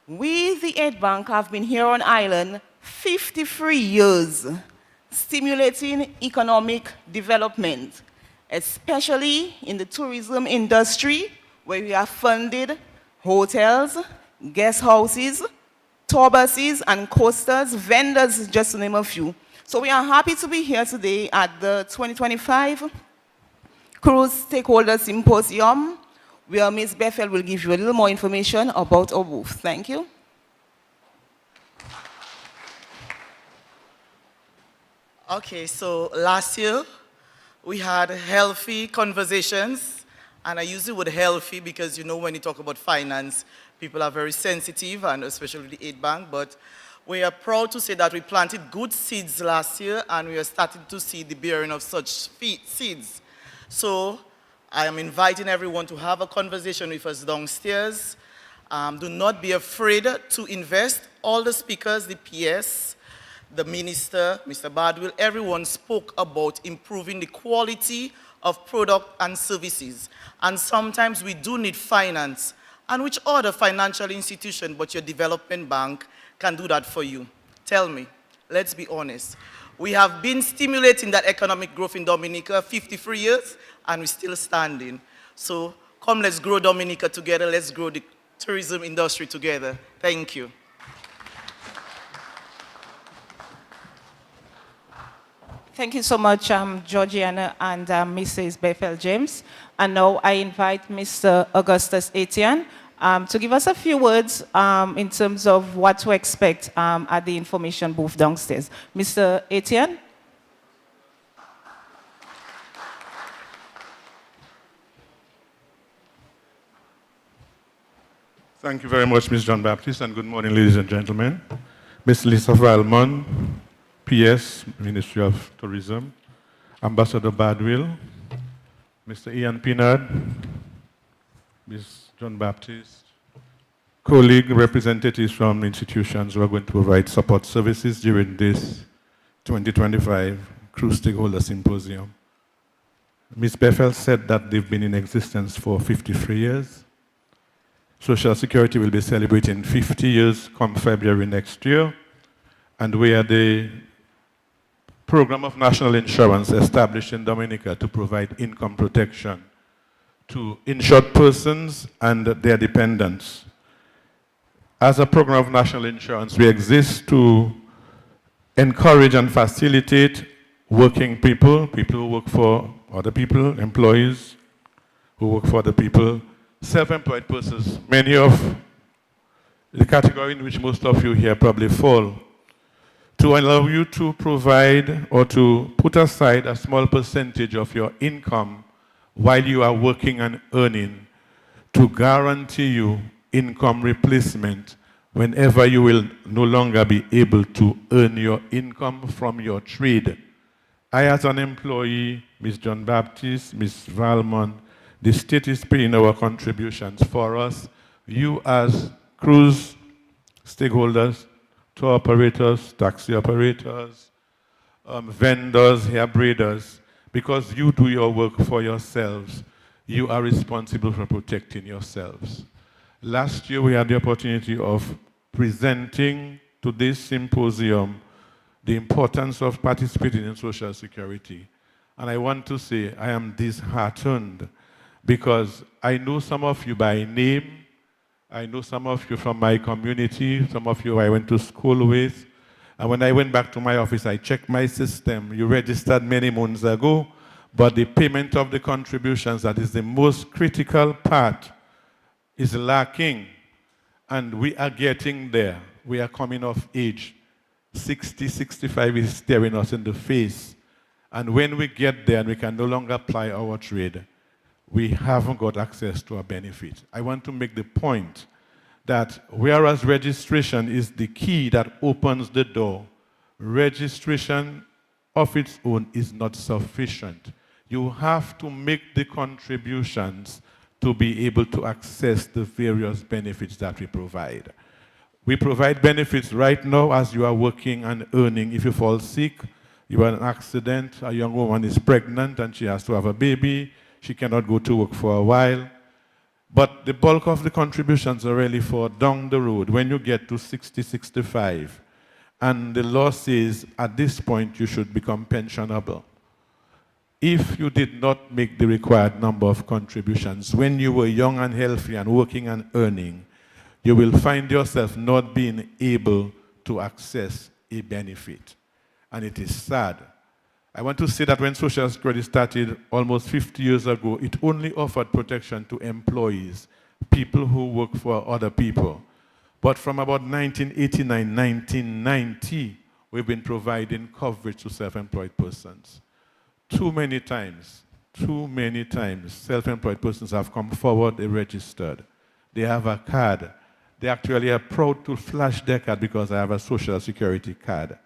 We, the Aid Bank, have been here on island 53 years, stimulating economic development, especially in the tourism industry, where we have funded hotels, guest houses, tour buses, and coasters, vendors, just to name a few. So we are happy to be here today at the 2025 Cruise Stakeholder Symposium, where Ms. Bethel will give you a little more information about our booth. Thank you. Okay, so last year we had healthy conversations, and I use the word healthy because you know when you talk about finance, people are very sensitive, and especially the Aid Bank, but we are proud to say that we planted good seeds last year, and we are starting to see the bearing of such seeds. So I am inviting everyone to have a conversation with us downstairs. Do not be afraid to invest. All the speakers, the PS, the minister, Mr. Badwill, everyone spoke about improving the quality of product and services. And sometimes we do need finance. And which other financial institution but your development bank can do that for you? Tell me, let's be honest. We have been stimulating that economic growth in Dominica 53 years, and we're still standing. So come, let's grow Dominica together. Let's grow the tourism industry together. Thank you. Thank you so much, Georgiana and Mrs. Bethel James. And now I invite Mr. Augustus Etienne to give us a few words in terms of what to expect at the information booth downstairs. Mr. Etienne? Thank you very much, Ms. John Baptiste, and good morning, ladies and gentlemen. Ms. Lisa Valmont, PS, Ministry of Tourism, Ambassador Badwill, Mr. Ian Pinard, Ms. John Baptiste, colleague representatives from institutions who are going to provide support services during this 2025 Cruise Stakeholder Symposium. Ms. Bethel said that they've been in existence for 53 years. Social Security will be celebrating 50 years come February next year, and we are the program of national insurance established in Dominica to provide income protection to insured persons and their dependents. As a program of national insurance, we exist to encourage and facilitate working people, people who work for other people, employees who work for other people, self-employed persons, many of the category in which most of you here probably fall, to allow you to provide or to put aside a small percentage of your income while you are working and earning to guarantee you income replacement whenever you will no longer be able to earn your income from your trade. I, as an employee, Ms. John Baptiste, Ms. Valmont, the state is paying our contributions for us. You as cruise stakeholders, tour operators, taxi operators, vendors, hair braiders, because you do your work for yourselves, you are responsible for protecting yourselves. Last year we had the opportunity of presenting to this symposium the importance of participating in Social Security. And I want to say I am disheartened because I know some of you by name, I know some of you from my community, some of you I went to school with, and when I went back to my office, I checked my system. You registered many months ago, but the payment of the contributions, that is the most critical part, is lacking, and we are getting there. We are coming of age. 60, 65 is staring us in the face, and when we get there and we can no longer apply our trade, we haven't got access to a benefit. I want to make the point that whereas registration is the key that opens the door, registration of its own is not sufficient. You have to make the contributions to be able to access the various benefits that we provide. We provide benefits right now as you are working and earning. If you fall sick, you have an accident, a young woman is pregnant and she has to have a baby, she cannot go to work for a while. But the bulk of the contributions are really for down the road, when you get to 60, 65. And the law says at this point you should become pensionable. If you did not make the required number of contributions when you were young and healthy and working and earning, you will find yourself not being able to access a benefit. And it is sad. I want to say that when Social Security started almost 50 years ago, it only offered protection to employees, people who work for other people. But from about 1989, 1990, we've been providing coverage to self-employed persons. Too many times, self-employed persons have come forward, they registered. They have a card. They actually are proud to flash their card because I have a Social Security card.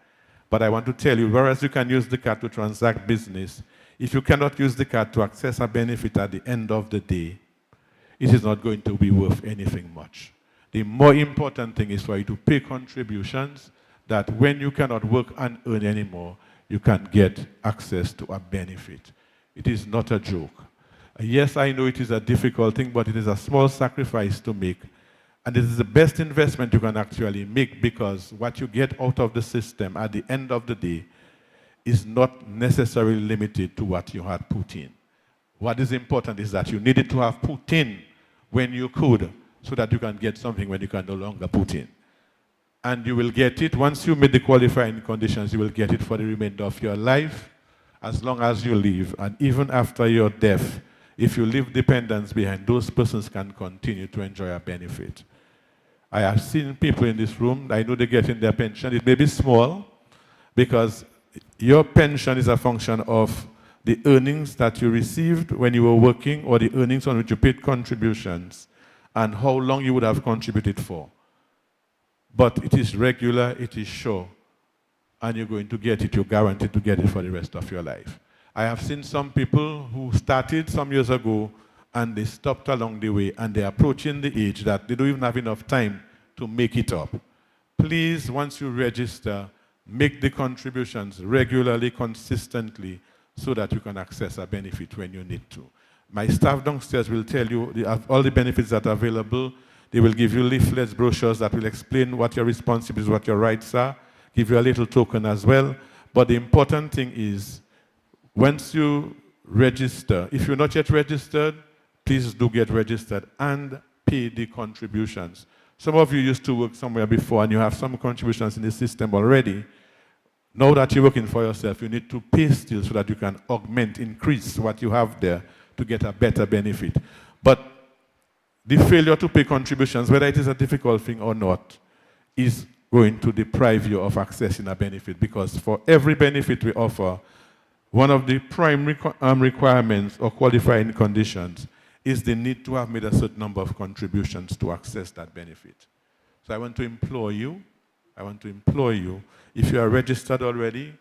But I want to tell you, whereas you can use the card to transact business, if you cannot use the card to access a benefit at the end of the day, it is not going to be worth anything much. The more important thing is for you to pay contributions that when you cannot work and earn anymore, you can get access to a benefit. It is not a joke. Yes, I know it is a difficult thing, but it is a small sacrifice to make. And it is the best investment you can actually make, because what you get out of the system at the end of the day is not necessarily limited to what you had put in. What is important is that you needed to have put in when you could, so that you can get something when you can no longer put in. And you will get it, once you meet the qualifying conditions, you will get it for the remainder of your life, as long as you live. And even after your death, if you leave dependents behind, those persons can continue to enjoy a benefit. I have seen people in this room, I know they're getting their pension. It may be small, because your pension is a function of the earnings that you received when you were working, or the earnings on which you paid contributions, and how long you would have contributed for. But it is regular, it is sure, and you're going to get it, you're guaranteed to get it for the rest of your life. I have seen some people who started some years ago, and they stopped along the way, and they're approaching the age that they don't even have enough time to make it up. Please, once you register, make the contributions regularly, consistently, so that you can access a benefit when you need to. My staff downstairs will tell you all the benefits that are available. They will give you leaflets, brochures that will explain what your responsibilities, what your rights are, give you a little token as well. But the important thing is, once you register, if you're not yet registered, please do get registered and pay the contributions. Some of you used to work somewhere before and you have some contributions in the system already. Now that you're working for yourself, you need to pay still so that you can augment, increase what you have there to get a better benefit. But the failure to pay contributions, whether it is a difficult thing or not, is going to deprive you of accessing a benefit, because for every benefit we offer, one of the primary requirements or qualifying conditions is the need to have made a certain number of contributions to access that benefit. So I want to implore you, if you are registered already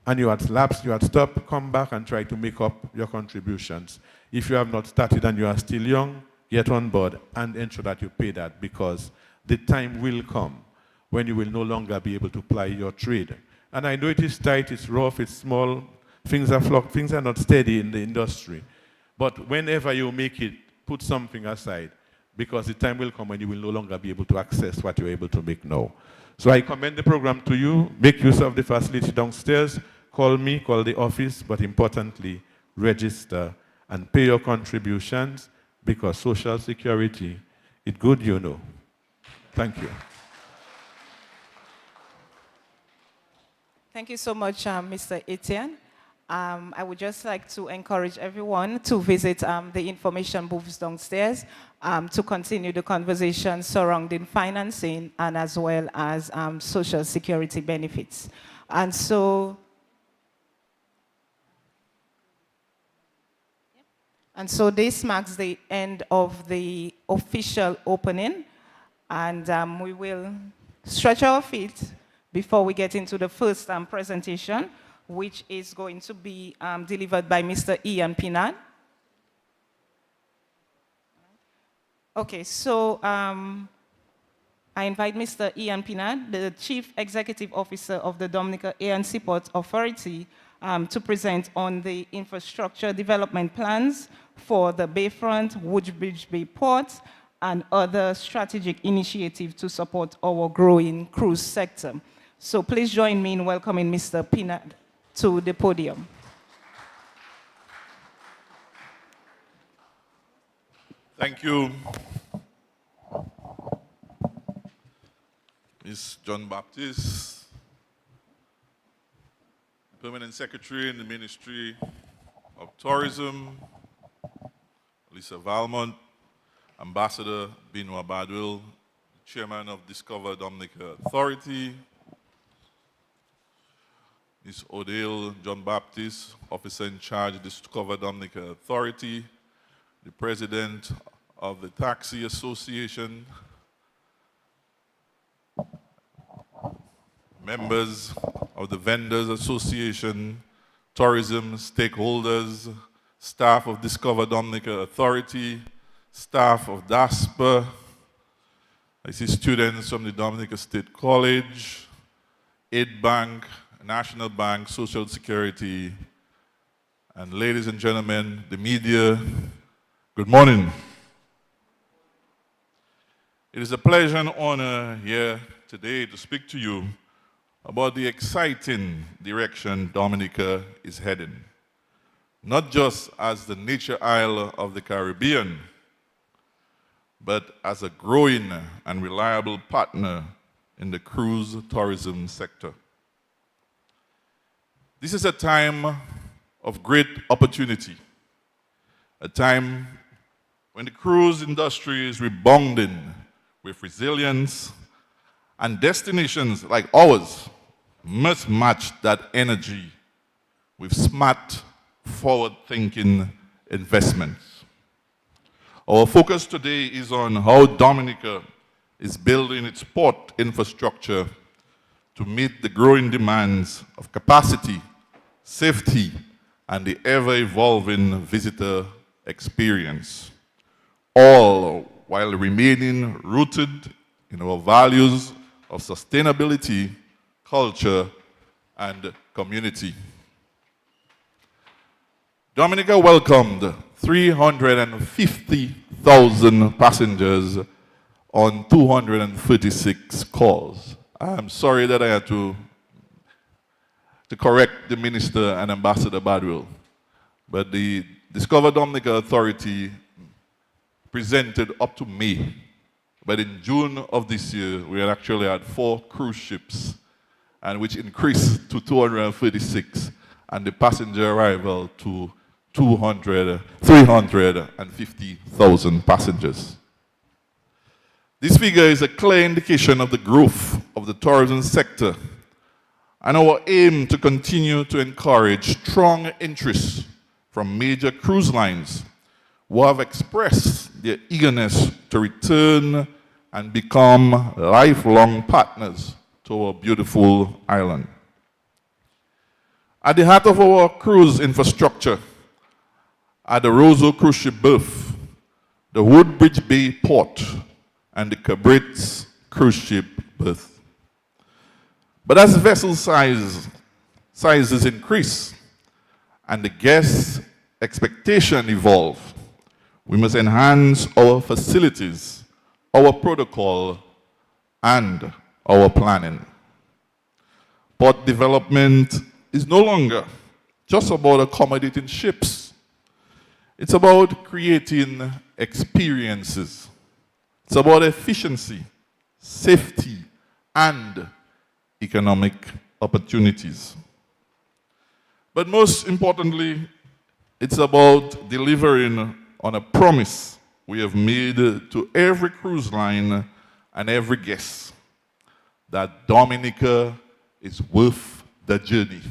and you had lapsed, you had stopped, come back and try to make up your contributions. If you have not started and you are still young, get on board and ensure that you pay that, because the time will come when you will no longer be able to ply your trade. And I know it is tight, it's rough, it's small, things are not steady in the industry. But whenever you make it, put something aside, because the time will come when you will no longer be able to access what you're able to make now. So I commend the program to you. Make use of the facility downstairs. Call me, call the office, but importantly, register and pay your contributions, because Social Security, it's good, you know. Thank you. Thank you so much, Mr. Etienne. I would just like to encourage everyone to visit the information booths downstairs to continue the conversation surrounding financing and as well as Social Security benefits. And so this marks the end of the official opening, and we will stretch our feet before we get into the first presentation, which is going to be delivered by Mr. Ian Pinard. Okay, so I invite Mr. Ian Pinard, the Chief Executive Officer of the Dominica Air and Seaport Authority, to present on the infrastructure development plans for the Bayfront, Woodbridge Bay Port, and other strategic initiatives to support our growing cruise sector. So please join me in welcoming Mr. Pinard to the podium. Thank you, Ms. John Baptiste, Permanent Secretary in the Ministry of Tourism, Lisa Valmont, Ambassador Benoit Badwil, Chairman of Discover Dominica Authority, Ms. Odile John Baptiste, Officer in Charge of Discover Dominica Authority, the President of the Taxi Association, members of the Vendors Association, tourism stakeholders, staff of Discover Dominica Authority, staff of DASPA. I see students from the Dominica State College, Aid Bank, National Bank, Social Security, and ladies and gentlemen, the media, good morning. It is a pleasure and honor here today to speak to you about the exciting direction Dominica is heading, not just as the nature isle of the Caribbean, but as a growing and reliable partner in the cruise tourism sector. This is a time of great opportunity, a time when the cruise industry is rebounding with resilience, and destinations like ours must match that energy with smart, forward-thinking investments. Our focus today is on how Dominica is building its port infrastructure to meet the growing demands of capacity, safety, and the ever-evolving visitor experience, all while remaining rooted in our values of sustainability, culture, and community. Dominica welcomed 350,000 passengers on 236 calls. I'm sorry that I had to correct the Minister and Ambassador Badwell, but the Discover Dominica Authority presented up to May. But in June of this year, we had actually had 4 cruise ships, and which increased to 236, and the passenger arrival to 350,000 passengers. This figure is a clear indication of the growth of the tourism sector and our aim to continue to encourage strong interest from major cruise lines who have expressed their eagerness to return and become lifelong partners to our beautiful island. At the heart of our cruise infrastructure are the Roseau cruise ship berth, the Woodbridge Bay port, and the Cabrit's cruise ship berth. But as vessel sizes increase and the guest expectation evolve, we must enhance our facilities, our protocol, and our planning. Port development is no longer just about accommodating ships. It's about creating experiences. It's about efficiency, safety, and economic opportunities. But most importantly, it's about delivering on a promise we have made to every cruise line and every guest, that Dominica is worth the journey.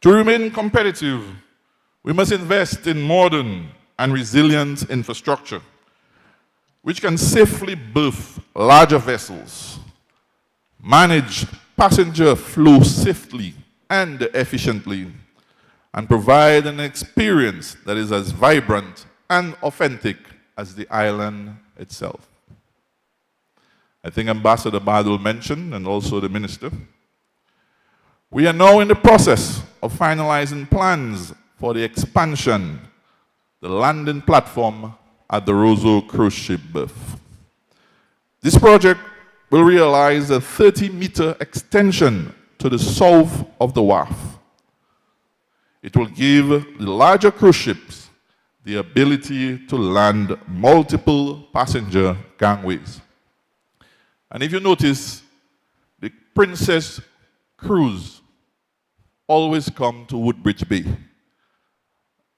To remain competitive, we must invest in modern and resilient infrastructure, which can safely berth larger vessels, manage passenger flow safely and efficiently, and provide an experience that is as vibrant and authentic as the island itself. I think Ambassador Badwell mentioned, and also the Minister, we are now in the process of finalizing plans for the expansion, the landing platform at the Roseau cruise ship berth. This project will realize a 30-meter extension to the south of the wharf. It will give the larger cruise ships the ability to land multiple passenger gangways. And if you notice, the Princess cruise always come to Woodbridge Bay.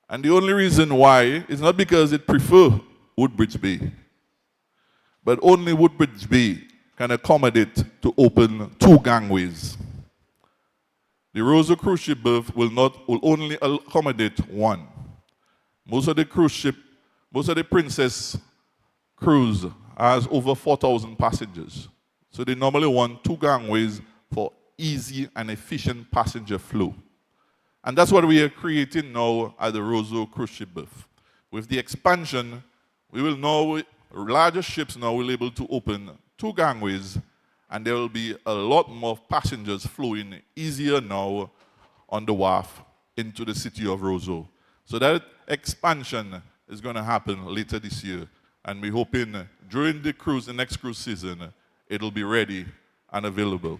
And the only reason why is not because it prefers Woodbridge Bay, but only Woodbridge Bay can accommodate to open 2 gangways. The Roseau cruise ship berth will only accommodate 1. Most of the Princess cruise has over 4,000 passengers. So they normally want 2 gangways for easy and efficient passenger flow. And that's what we are creating now at the Roseau cruise ship berth. With the expansion, we will now, larger ships now will be able to open 2 gangways, and there will be a lot more passengers flowing easier now on the wharf into the city of Roseau. So that expansion is going to happen later this year. And we're hoping during the next cruise season, it'll be ready and available.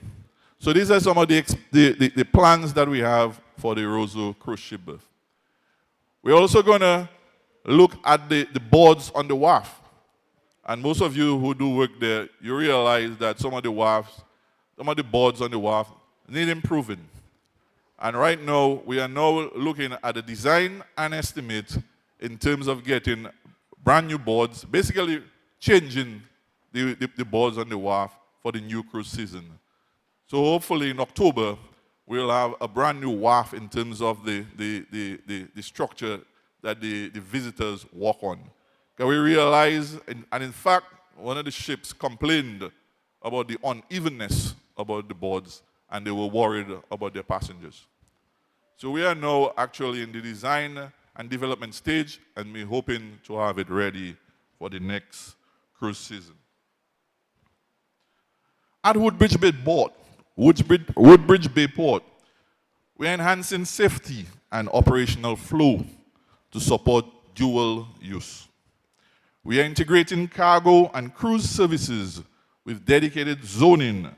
So these are some of the plans that we have for the Roseau cruise ship berth. We're also going to look at the boards on the wharf. And most of you who do work there, you realize that some of the boards on the wharf need improving. And right now, we are now looking at the design and estimate in terms of getting brand new boards, basically changing the boards on the wharf for the new cruise season. So hopefully in October, we'll have a brand new wharf in terms of the structure that the visitors walk on. Because we realize, and in fact, one of the ships complained about the unevenness about the boards, and they were worried about their passengers. So we are now actually in the design and development stage, and we're hoping to have it ready for the next cruise season. At Woodbridge Bay Port, we're enhancing safety and operational flow to support dual use. We are integrating cargo and cruise services with dedicated zoning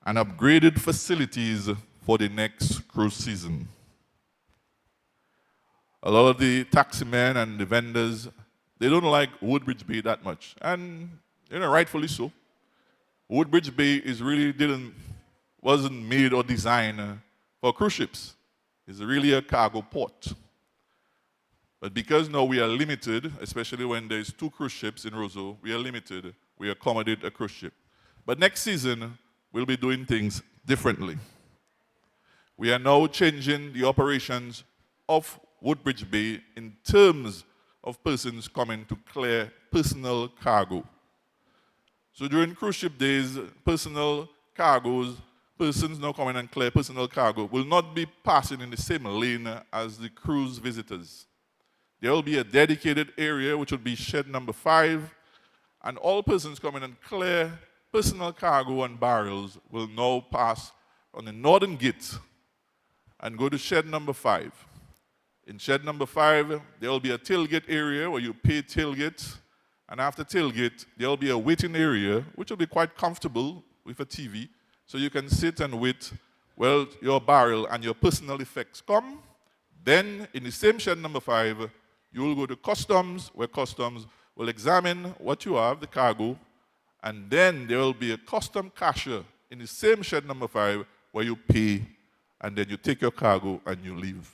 and upgraded facilities for the next cruise season. A lot of the taximen and the vendors, they don't like Woodbridge Bay that much, and rightfully so. Woodbridge Bay is really wasn't made or designed for cruise ships. It's really a cargo port. But because now we are limited, especially when there's 2 cruise ships in Roseau, we are limited. We accommodate a cruise ship. But next season, we'll be doing things differently. We are now changing the operations of Woodbridge Bay in terms of persons coming to clear personal cargo. So during cruise ship days, personal cargoes, persons now coming and clear personal cargo will not be passing in the same lane as the cruise visitors. There will be a dedicated area, which will be shed number 5, and all persons coming and clear personal cargo and barrels will now pass on the northern gate and go to shed number 5. In shed number 5, there will be a tailgate area where you pay tailgate, and after tailgate, there will be a waiting area, which will be quite comfortable with a TV, so you can sit and wait while your barrel and your personal effects come. Then, in the same shed number 5, you will go to customs, where customs will examine what you have, the cargo, and then there will be a custom cashier in the same shed number 5 where you pay, and then you take your cargo and you leave.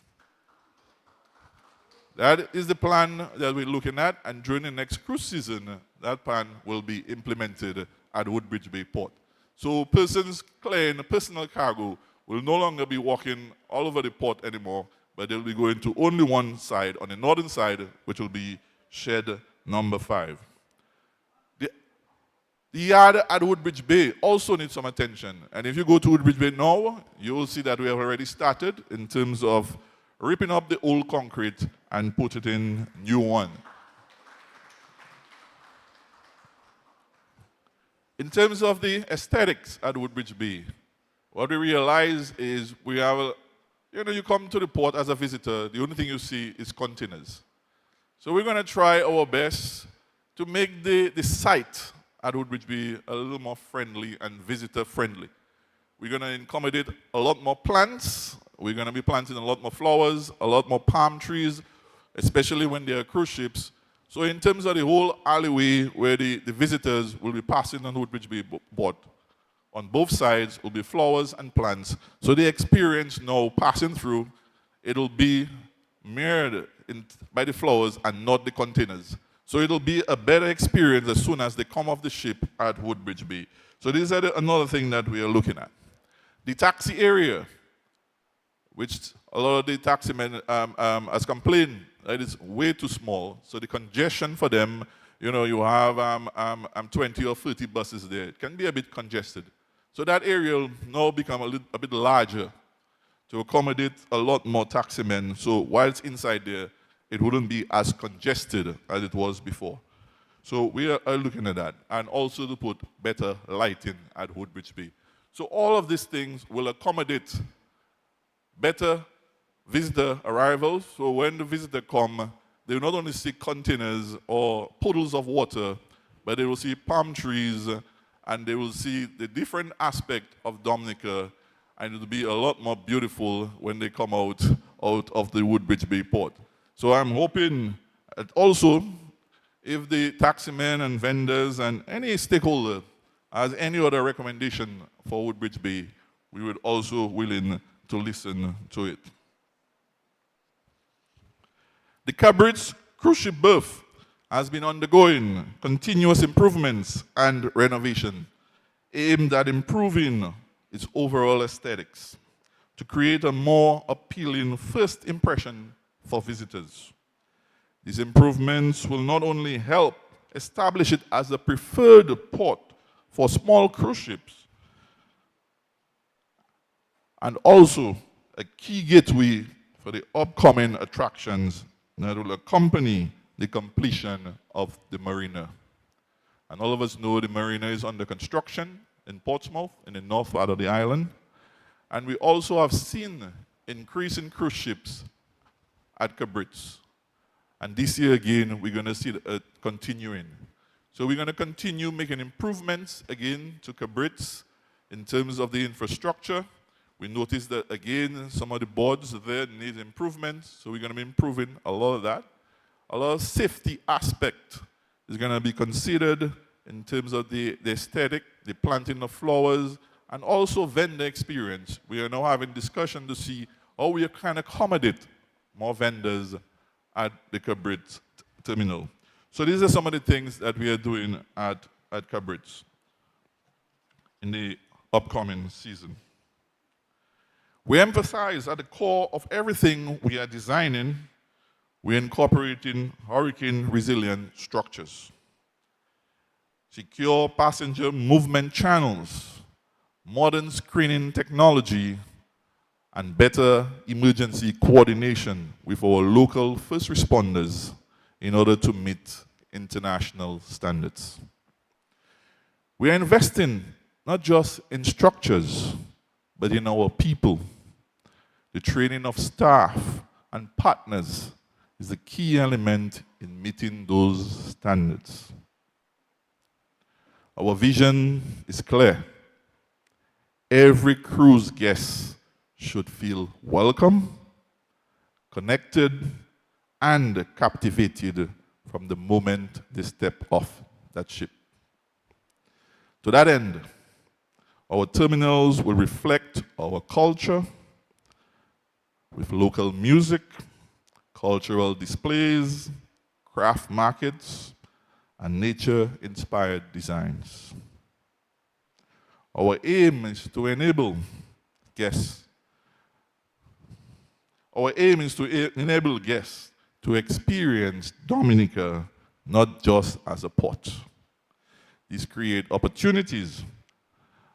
That is the plan that we're looking at, and during the next cruise season, that plan will be implemented at Woodbridge Bay Port. So persons clearing personal cargo will no longer be walking all over the port anymore, but they'll be going to only one side, on the northern side, which will be shed number 5. The yard at Woodbridge Bay also needs some attention. And if you go to Woodbridge Bay now, you will see that we have already started in terms of ripping up the old concrete and put it in new one. In terms of the aesthetics at Woodbridge Bay, what we realize is we have, you come to the port as a visitor, the only thing you see is containers. So we're going to try our best to make the site at Woodbridge Bay a little more friendly and visitor friendly. We're going to accommodate a lot more plants. We're going to be planting a lot more flowers, a lot more palm trees, especially when there are cruise ships. So in terms of the whole alleyway where the visitors will be passing on Woodbridge Bay Port, on both sides will be flowers and plants. So the experience now passing through, it'll be mirrored by the flowers and not the containers. So it'll be a better experience as soon as they come off the ship at Woodbridge Bay. So this is another thing that we are looking at. The taxi area, which a lot of the taximen has complained that it's way too small. So the congestion for them, you have 20 or 30 buses there. It can be a bit congested. So that area will now become a bit larger to accommodate a lot more taximen. So while it's inside there, it wouldn't be as congested as it was before. So we are looking at that. And also to put better lighting at Woodbridge Bay. So all of these things will accommodate better visitor arrivals. So when the visitor come, they will not only see containers or puddles of water, but they will see palm trees, and they will see the different aspect of Dominica, and it will be a lot more beautiful when they come out of the Woodbridge Bay port. So I'm hoping that also, if the taximen and vendors and any stakeholder has any other recommendation for Woodbridge Bay, we would also willing to listen to it. The Cabritz cruise ship berth has been undergoing continuous improvements and renovation aimed at improving its overall aesthetics to create a more appealing first impression for visitors. These improvements will not only help establish it as a preferred port for small cruise ships, and also a key gateway for the upcoming attractions that will accompany the completion of the marina. And all of us know the marina is under construction in Portsmouth, in the north part of the island. And we also have seen increase in cruise ships at Cabritz. And this year again, we're going to see it continuing. So we're going to continue making improvements again to Cabritz in terms of the infrastructure. We noticed that again, some of the boards there need improvements, so we're going to be improving a lot of that. A lot of safety aspect is going to be considered in terms of the aesthetic, the planting of flowers, and also vendor experience. We are now having discussion to see how we can accommodate more vendors at the Cabritz terminal. So these are some of the things that we are doing at Cabritz in the upcoming season. We emphasize at the core of everything we are designing, we're incorporating hurricane-resilient structures, secure passenger movement channels, modern screening technology, and better emergency coordination with our local first responders in order to meet international standards. We are investing not just in structures, but in our people. The training of staff and partners is a key element in meeting those standards. Our vision is clear. Every cruise guest should feel welcome, connected, and captivated from the moment they step off that ship. To that end, our terminals will reflect our culture with local music, cultural displays, craft markets, and nature-inspired designs. Our aim is to enable guests. Our aim is to enable guests to experience Dominica not just as a port. These create opportunities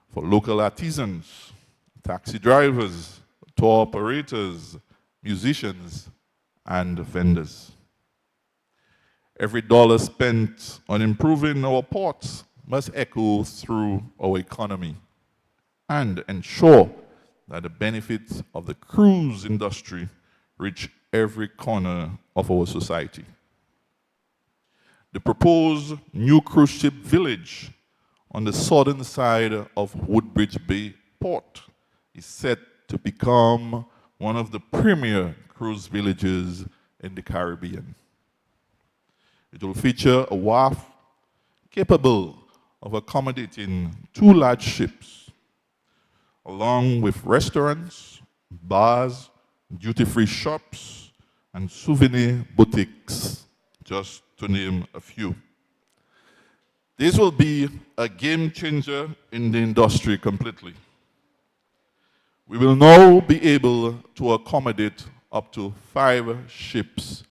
for local artisans, taxi drivers, tour operators, musicians, and vendors. Every dollar spent on improving our ports must echo through our economy and ensure that the benefits of the cruise industry reach every corner of our society. The proposed new cruise ship village on the southern side of Woodbridge Bay Port is set to become one of the premier cruise villages in the Caribbean. It will feature a wharf capable of accommodating 2 large ships, along with restaurants, bars, duty-free shops, and souvenir boutiques, just to name a few. This will be a game changer in the industry completely. We will now be able to accommodate up to 5 ships